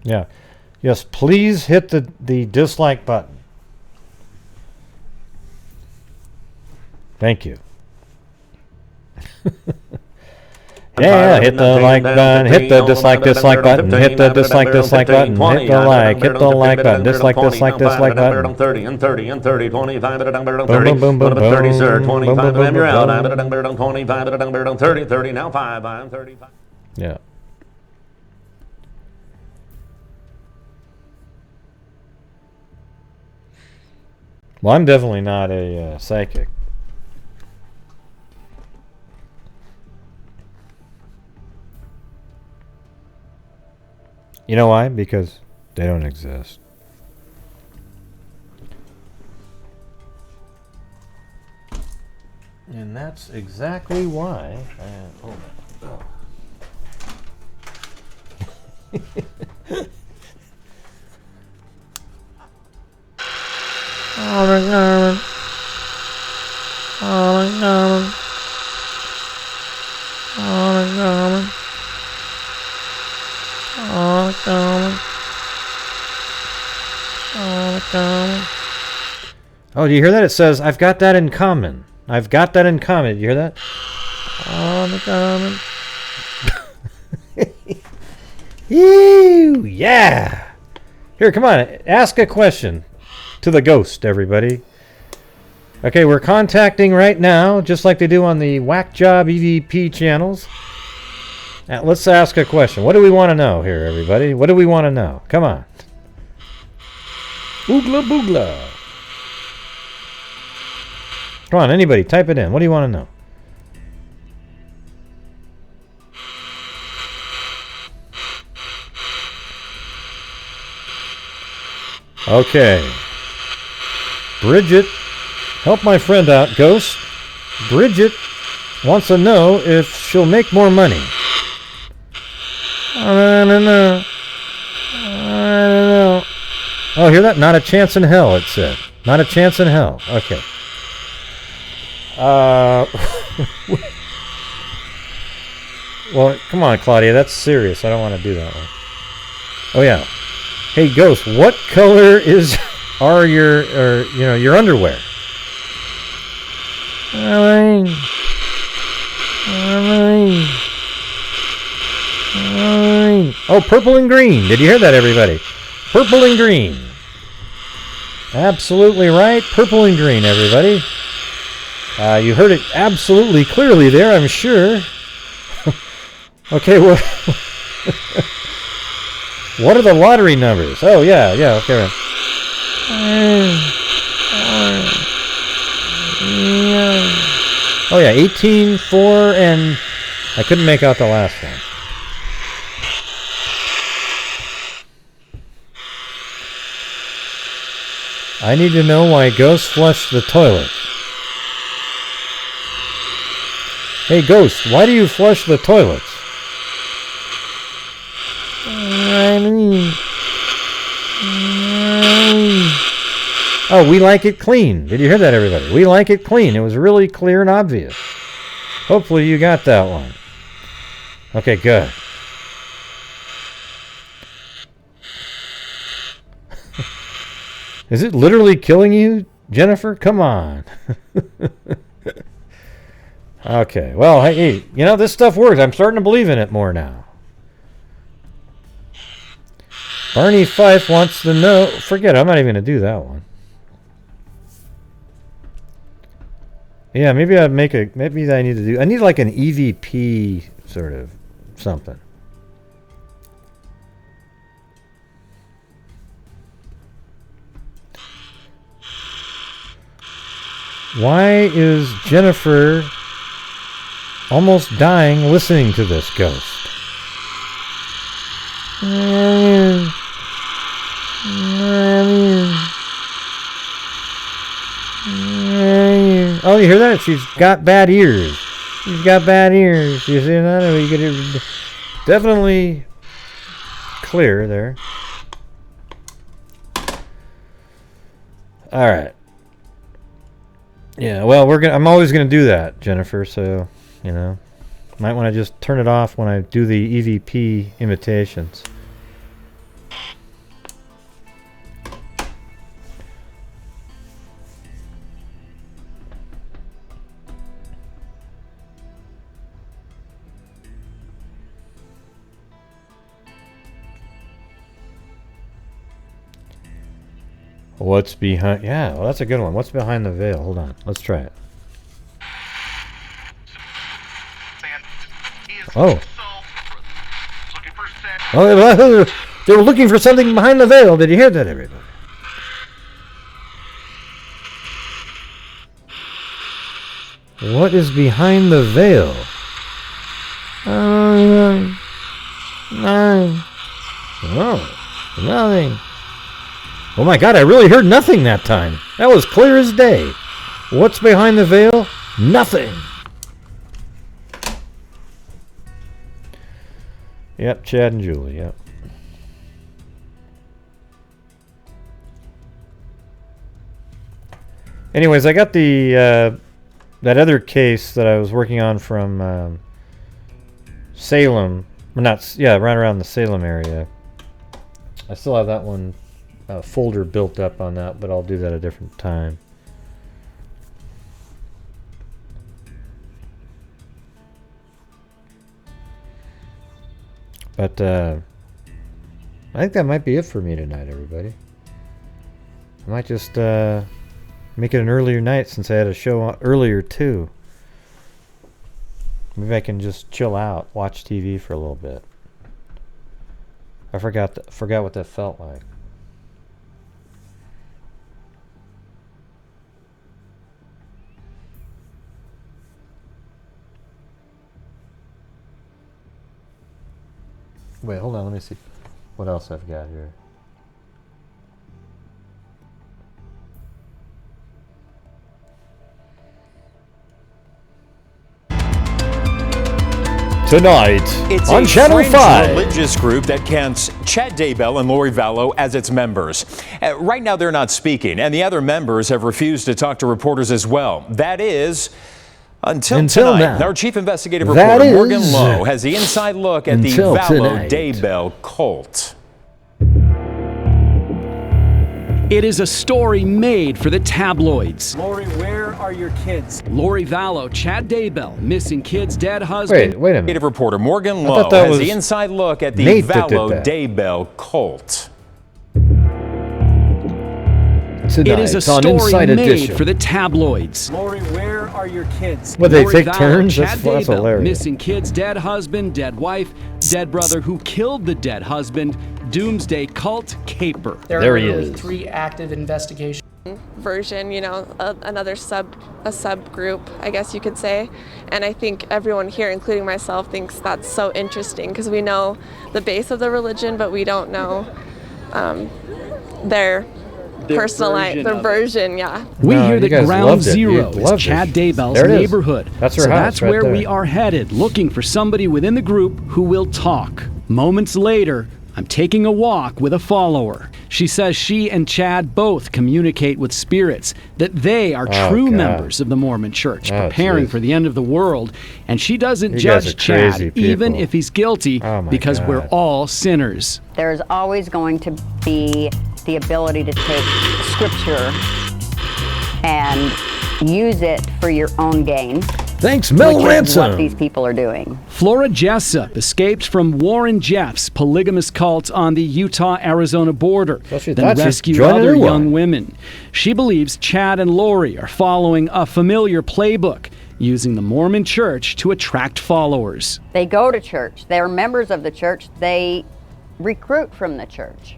Yeah. Yes, please hit the dislike button. Thank you. Yeah, hit the like button, hit the dislike button, hit the dislike button, hit the like button, dislike button. 30 and 30 and 30, 25, boom, boom, boom, 30, sir, 25, boom, boom, you're out, boom. 25, 30, 30, now 5, I'm 35. Yeah. Well, I'm definitely not a psychic. You know why? Because they don't exist. And that's exactly why. Oh, do you hear that? It says, I've got that in common. I've got that in common. Do you hear that? Ew, yeah. Here, come on. Ask a question to the ghost, everybody. Okay, we're contacting right now, just like they do on the Whack Job EVP channels. Now, let's ask a question. What do we want to know here, everybody? What do we want to know? Come on. Boogla boogla. Come on, anybody, type it in. What do you want to know? Okay. Bridget, help my friend out, Ghost. Bridget wants to know if she'll make more money. I don't know. Oh, hear that? Not a chance in hell, it said. Not a chance in hell. Okay. Well, come on, Claudia. That's serious. I don't want to do that one. Oh, yeah. Hey, Ghost, what color are your underwear? Oh, purple and green. Did you hear that, everybody? Purple and green. Absolutely right. Purple and green, everybody. You heard it absolutely clearly there, I'm sure. Okay, well, what are the lottery numbers? Oh, yeah, okay. Oh, yeah, 18, 4, and I couldn't make out the last one. I need to know why Ghost flushed the toilet. Hey, Ghost, why do you flush the toilets? Oh, we like it clean. Did you hear that, everybody? We like it clean. It was really clear and obvious. Hopefully you got that one. Okay, good. Is it literally killing you, Jennifer? Come on. Okay, well, hey, you know, this stuff works. I'm starting to believe in it more now. Barney Fife wants to know... Forget it, I'm not even going to do that one. Yeah, maybe I'd make a... Maybe I need to do... I need like an EVP sort of something. Why is Jennifer almost dying listening to this, Ghost? Oh, you hear that? She's got bad ears. She's got bad ears. You see that? You get it definitely clear there. All right. Yeah, well, I'm always gonna do that, Jennifer. So, you know, might want to just turn it off when I do the EVP imitations. What's behind... Yeah, well, that's a good one. What's behind the veil? Hold on. Let's try it. Oh. Oh, they were looking for something behind the veil. Did you hear that, everybody? What is behind the veil? Oh, nothing. Oh my God, I really heard nothing that time. That was clear as day. What's behind the veil? Nothing. Yep, Chad and Julie, yep. Anyways, I got the that other case that I was working on from Salem, or not, yeah, right around the Salem area. I still have that one folder built up on that, but I'll do that a different time. But I think that might be it for me tonight, everybody. I might just make it an earlier night since I had a show earlier too. Maybe I can just chill out, watch TV for a little bit. I forgot what that felt like. Wait, hold on, let me see what else I've got here. Tonight on Channel 5. Religious group that counts Chad Daybell and Lori Vallow as its members. Right now they're not speaking, and the other members have refused to talk to reporters as well. That is until tonight. Now. Our chief investigative reporter Morgan Lowe has the inside look at the Vallow Daybell cult. It is a story made for the tabloids. Lori, where are your kids? Lori Vallow, Chad Daybell, missing kids, dead husband. Wait a minute. Investigative reporter Morgan Lowe has the inside look at the Vallow Daybell cult. It is a story made for the tabloids. Lori, where are your kids? What, they take Vallow, turns? Chad That's Daybell, hilarious. missing kids, dead husband, dead wife, dead brother who killed the dead husband, doomsday cult caper. There he is. 3 active investigations. Version, you know, another subgroup, I guess you could say. And I think everyone here, including myself, thinks that's so interesting because we know the base of the religion, but we don't know their personal life, their version, yeah. We hear that Ground Zero is Chad Daybell's neighborhood. That's her so house that's right where there. we are headed, looking for somebody within the group who will talk. Moments later, I'm taking a walk with a follower. She says she and Chad both communicate with spirits, that they are true members of the Mormon Church, preparing for the end of the world, and she doesn't judge Chad, even if he's guilty, because we're all sinners. There's always going to be the ability to take scripture and use it for your own gain. Thanks, Mel which Ransom. is what these people are doing. Flora Jessup escaped from Warren Jeff's polygamous cult on the Utah-Arizona border, then rescued other young women. She believes Chad and Lori are following a familiar playbook, using the Mormon Church to attract followers. They go to church. They're members of the church. They recruit from the church.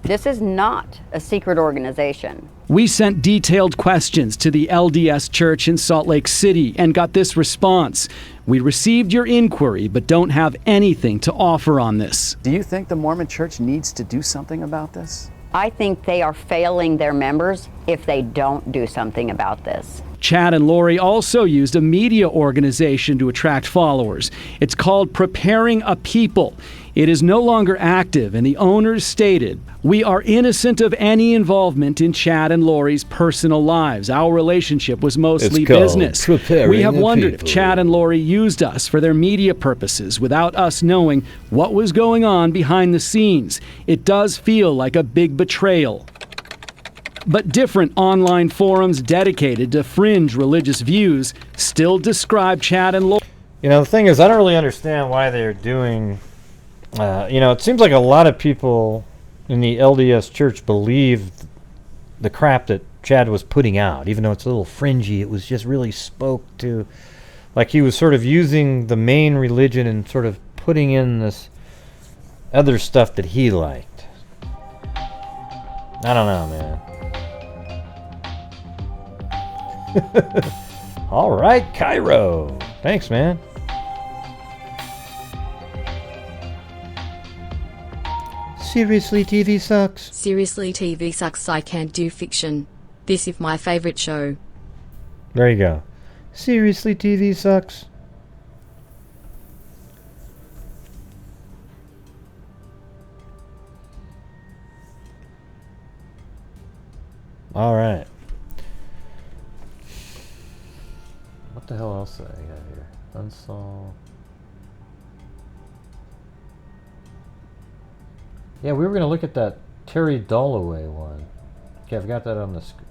This is not a secret organization. We sent detailed questions to the LDS Church in Salt Lake City and got this response. We received your inquiry, but don't have anything to offer on this. Do you think the Mormon Church needs to do something about this? I think they are failing their members if they don't do something about this. Chad and Lori also used a media organization to attract followers. It's called Preparing a People. It is no longer active, and the owners stated, "We are innocent of any involvement in Chad and Lori's personal lives. Our relationship was mostly business. We have wondered if Chad and Lori used us for their media purposes without us knowing what was going on behind the scenes. It does feel like a big betrayal." But different online forums dedicated to fringe religious views still describe Chad and Lori. You know, the thing is, I don't really understand why they're doing... you know, it seems like a lot of people in the LDS Church believe the crap that Chad was putting out, even though it's a little fringy. It was just really spoke to, like he was sort of using the main religion and sort of putting in this other stuff that he liked. I don't know, man. All right, Kyron. Thanks, man. Seriously, TV sucks. Seriously, TV sucks. I can't do fiction. This is my favorite show. There you go. Seriously, TV sucks. All right. What the hell else did I got here? Unsolved. Yeah, we were going to look at that Terry Dalloway one. Okay, I've got that on the screen.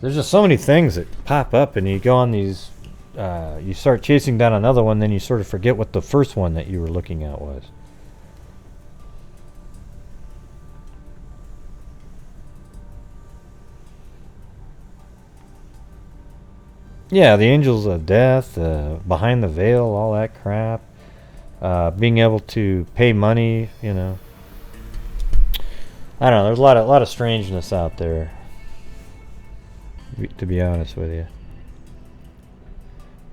There's just so many things that pop up, and you go on these, you start chasing down another one, then you sort of forget what the first one that you were looking at was. Yeah, the Angels of Death, Behind the Veil, all that crap. Being able to pay money, you know. I don't know, there's a lot of strangeness out there, to be honest with you.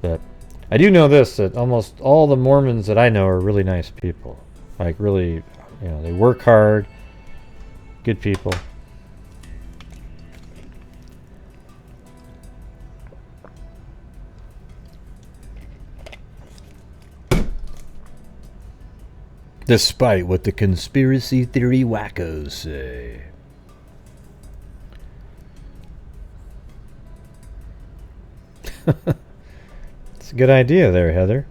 But I do know this, that almost all the Mormons that I know are really nice people. Like, really, you know, they work hard, good people. Despite what the conspiracy theory wackos say. It's a good idea there, Heather.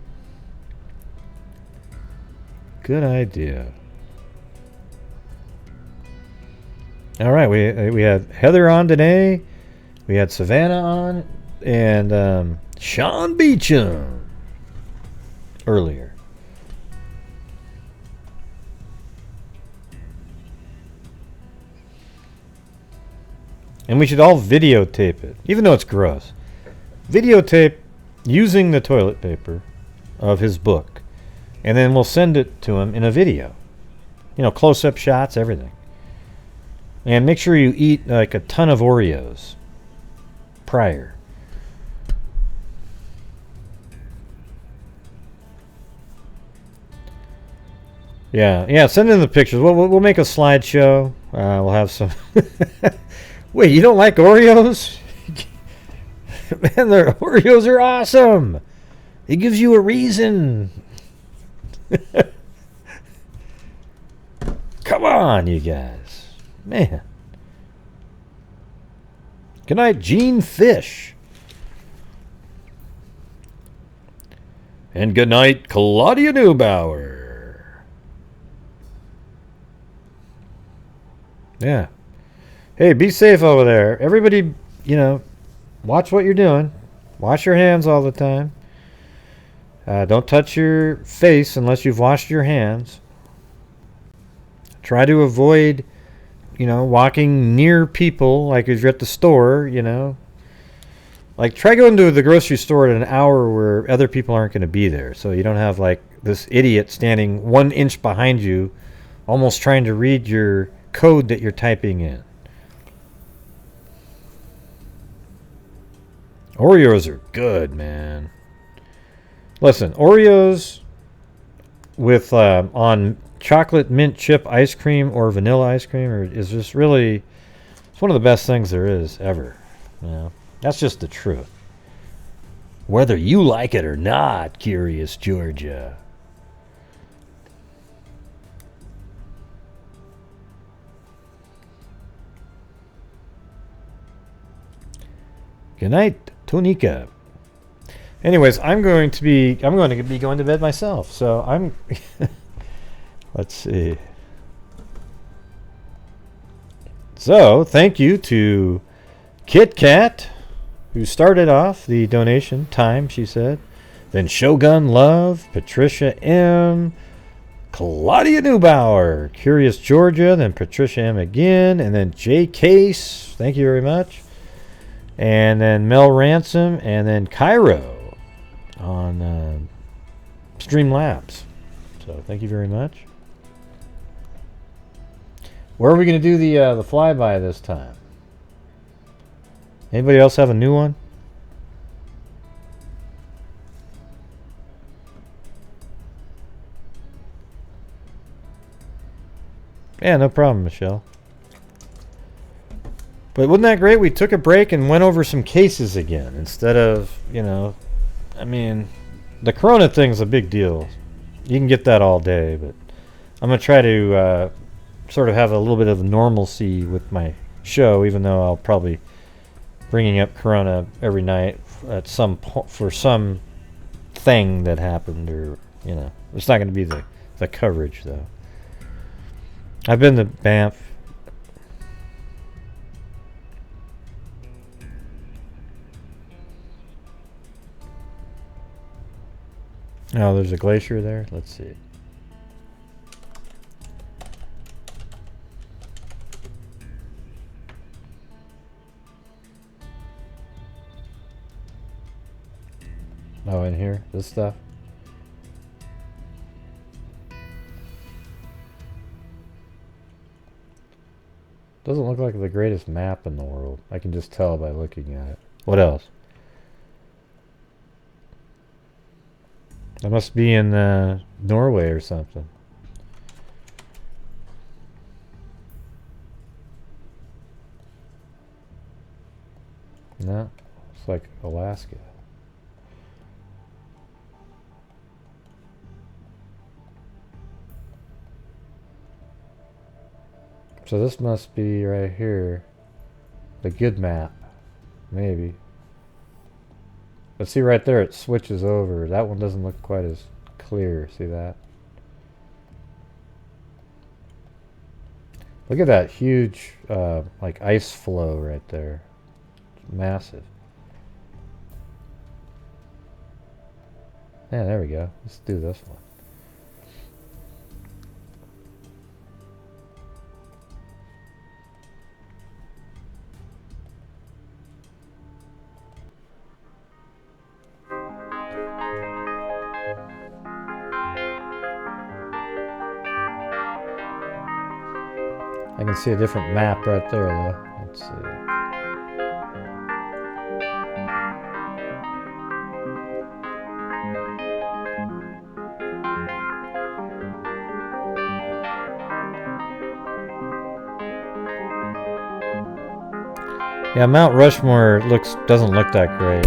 Good idea. All right, we had Heather on today. We had Savannah on, and Sean Beecham earlier. And we should all videotape it, even though it's gross. Videotape using the toilet paper of his book, and then we'll send it to him in a video. You know, close-up shots, everything. And make sure you eat like a ton of Oreos prior. Yeah, send in the pictures. We'll make a slideshow. We'll have some... Wait, you don't like Oreos? Man, their Oreos are awesome. It gives you a reason. Come on, you guys. Man. Good night, Gene Fish. And good night, Claudia Neubauer. Yeah. Hey, be safe over there. Everybody, you know, watch what you're doing. Wash your hands all the time. Don't touch your face unless you've washed your hands. Try to avoid, you know, walking near people like if you're at the store, you know. Like, try going to the grocery store at an hour where other people aren't going to be there. So you don't have, like, this idiot standing 1 inch behind you almost trying to read your code that you're typing in. Oreos are good, man. Listen, Oreos with on chocolate mint chip ice cream or vanilla ice cream is just really, it's one of the best things there is ever. You know, that's just the truth. Whether you like it or not, Curious Georgia. Good night, Tonika. Anyways, I'm going to be going to bed myself. So I'm let's see. So, thank you to Kit Kat, who started off the donation time, she said. Then Shogun Love, Patricia M, Claudia Neubauer, Curious Georgia, then Patricia M again, and then J Case. Thank you very much. And then Mel Ransom, and then Cairo on Streamlabs. So thank you very much. Where are we going to do the flyby this time? Anybody else have a new one? Yeah, no problem, Michelle. But wasn't that great? We took a break and went over some cases again instead of, you know, I mean, the Corona thing's a big deal. You can get that all day, but I'm going to try to sort of have a little bit of normalcy with my show, even though I'll probably bringing up Corona every night at some for some thing that happened, or, you know, it's not going to be the coverage, though. I've been to Banff. Oh, there's a glacier there. Let's see. Oh, in here, this stuff. Doesn't look like the greatest map in the world. I can just tell by looking at it. What else? That must be in Norway or something. No, it's like Alaska. So this must be right here. The good map. Maybe. But see right there, it switches over. That one doesn't look quite as clear. See that? Look at that huge like ice flow right there. It's massive. Yeah, there we go. Let's do this one. I can see a different map right there though. Let's see. Yeah, Mount Rushmore doesn't look that great.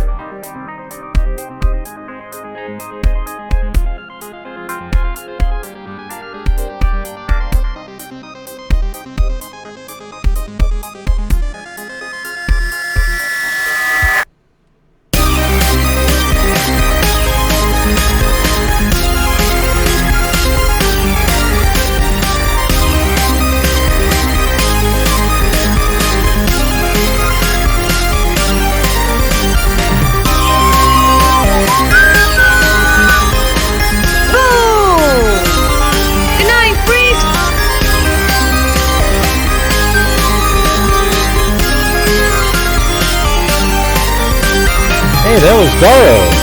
Hey, that was Daro.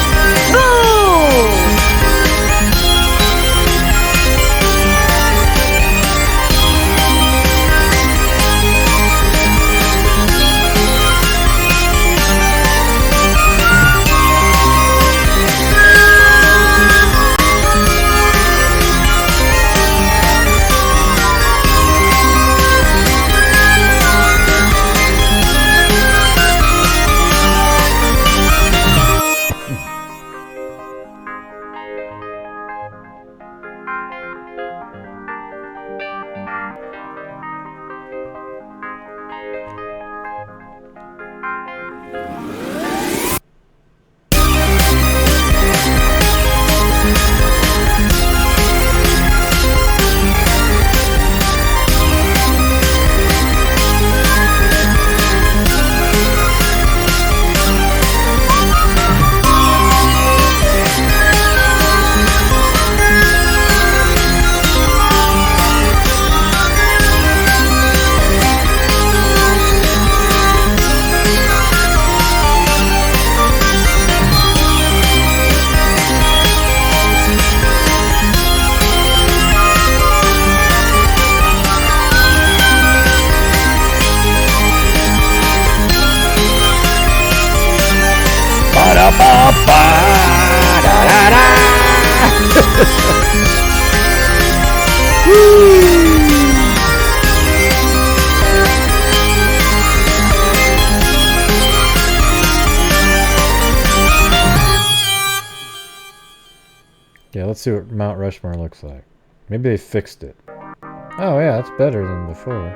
Yeah, let's see what Mount Rushmore looks like. Maybe they fixed it. Oh yeah, that's better than before.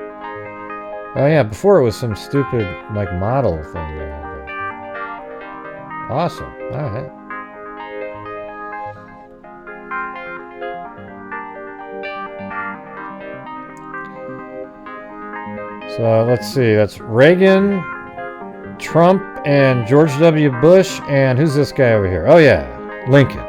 Oh yeah, before it was some stupid like model thing they had there. Awesome. Alright. So let's see. That's Reagan, Trump, and George W. Bush. And who's this guy over here? Oh, yeah. Lincoln.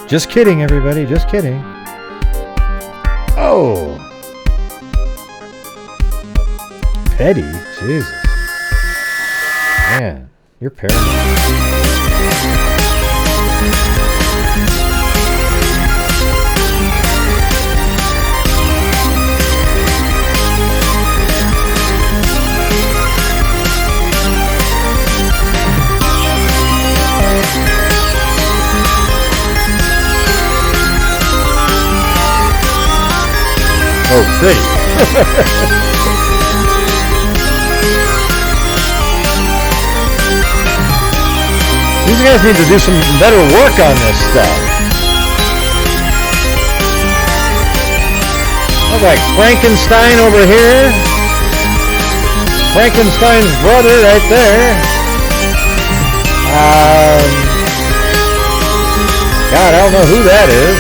Just kidding, everybody. Just kidding. Oh. Petty? Jesus. Man, you're paranoid. Oh, pretty. These guys need to do some better work on this stuff. Look like Frankenstein over here. Frankenstein's brother right there. God, I don't know who that is.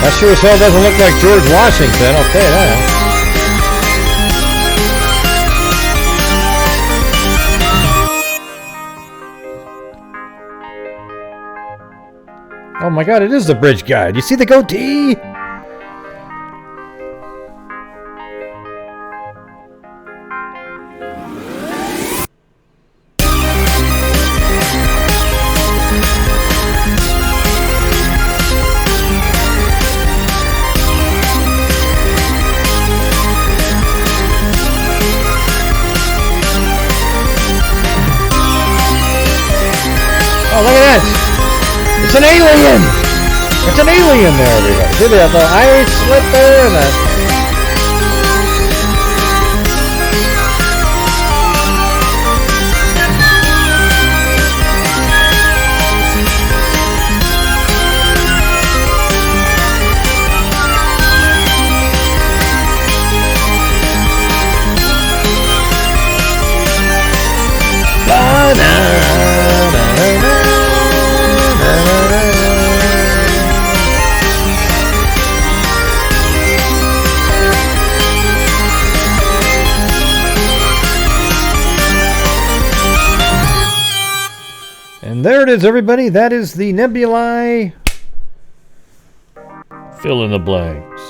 That sure as hell doesn't look like George Washington, I'll tell you that. Oh my God, it is the bridge guy. Do you see the goatee? Oh, look at that! It's an alien! It's an alien there, everybody. See the eye slit there and that. There it is, everybody. That is the nebulae. Fill in the blanks.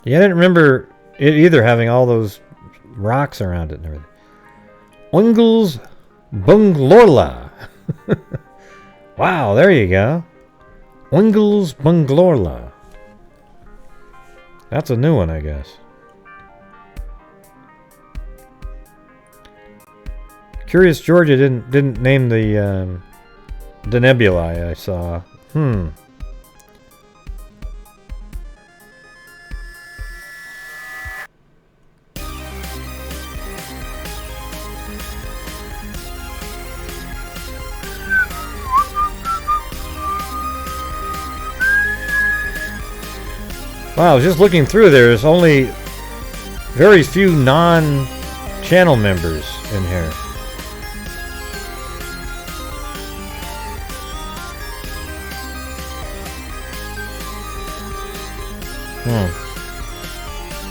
Yeah, I didn't remember it either having all those rocks around it and everything. Ungles Bunglorla. Wow, there you go. Wingles Bunglorla. That's a new one, I guess. Curious Georgia didn't name the nebulae I saw. Wow, I was just looking through there. There's only very few non-channel members in here.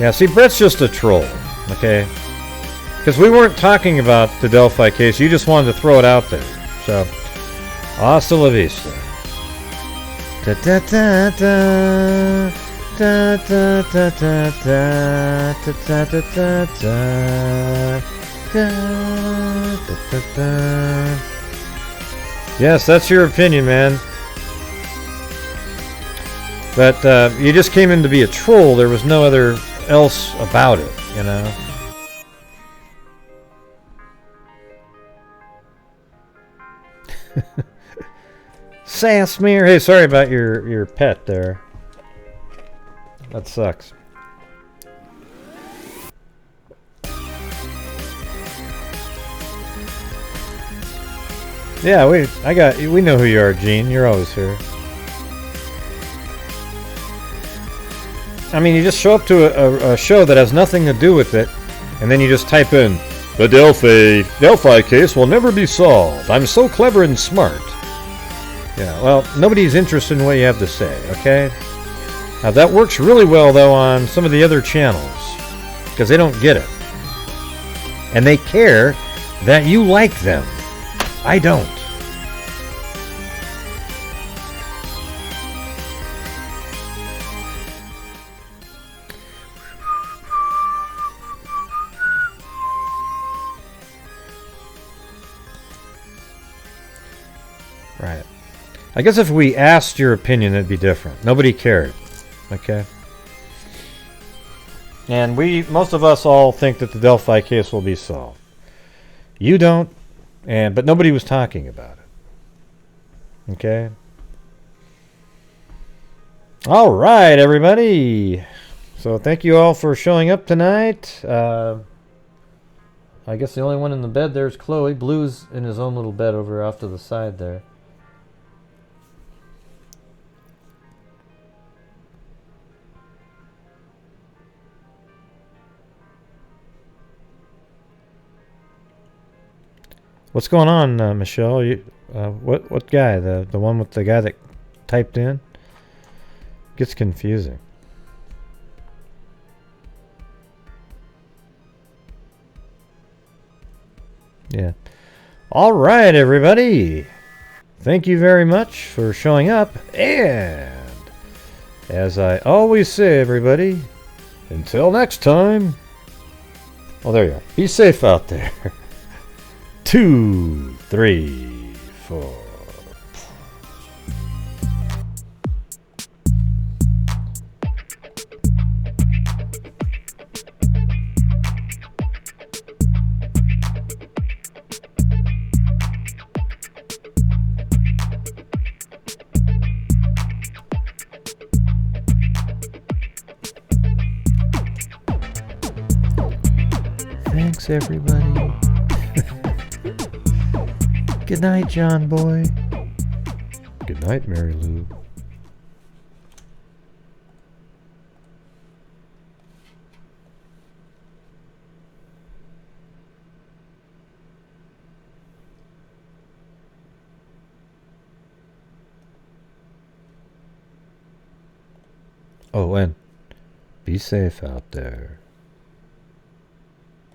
Yeah, see, Brett's just a troll, okay? Because we weren't talking about the Delphi case. You just wanted to throw it out there. So, hasta la vista. Da-da-da-da. Da, da, da, da, da, da, da, da, da, da, da, da. Yes, that's your opinion, man. But you just came in to be a troll. There was no other else about it, you know. Sassmere. Hey, sorry about your pet there. That sucks. Yeah, we know who you are, Gene. You're always here. I mean, you just show up to a show that has nothing to do with it, and then you just type in, the Delphi case will never be solved. I'm so clever and smart. Yeah, well, nobody's interested in what you have to say, okay? Now, that works really well, though, on some of the other channels, because they don't get it. And they care that you like them. I don't. Right. I guess if we asked your opinion, it'd be different. Nobody cared. Okay? And most of us all think that the Delphi case will be solved. You don't, but nobody was talking about it. Okay? All right, everybody. So thank you all for showing up tonight. I guess the only one in the bed there is Chloe. Blue's in his own little bed over off to the side there. What's going on, Michelle? What guy? The one with the guy that typed in? Gets confusing. Yeah. All right, everybody. Thank you very much for showing up. And as I always say, everybody, until next time. Oh, there you are. Be safe out there. 2, 3, 4. Thanks, everybody. Good night, John boy. Good night, Mary Lou. Oh, and be safe out there.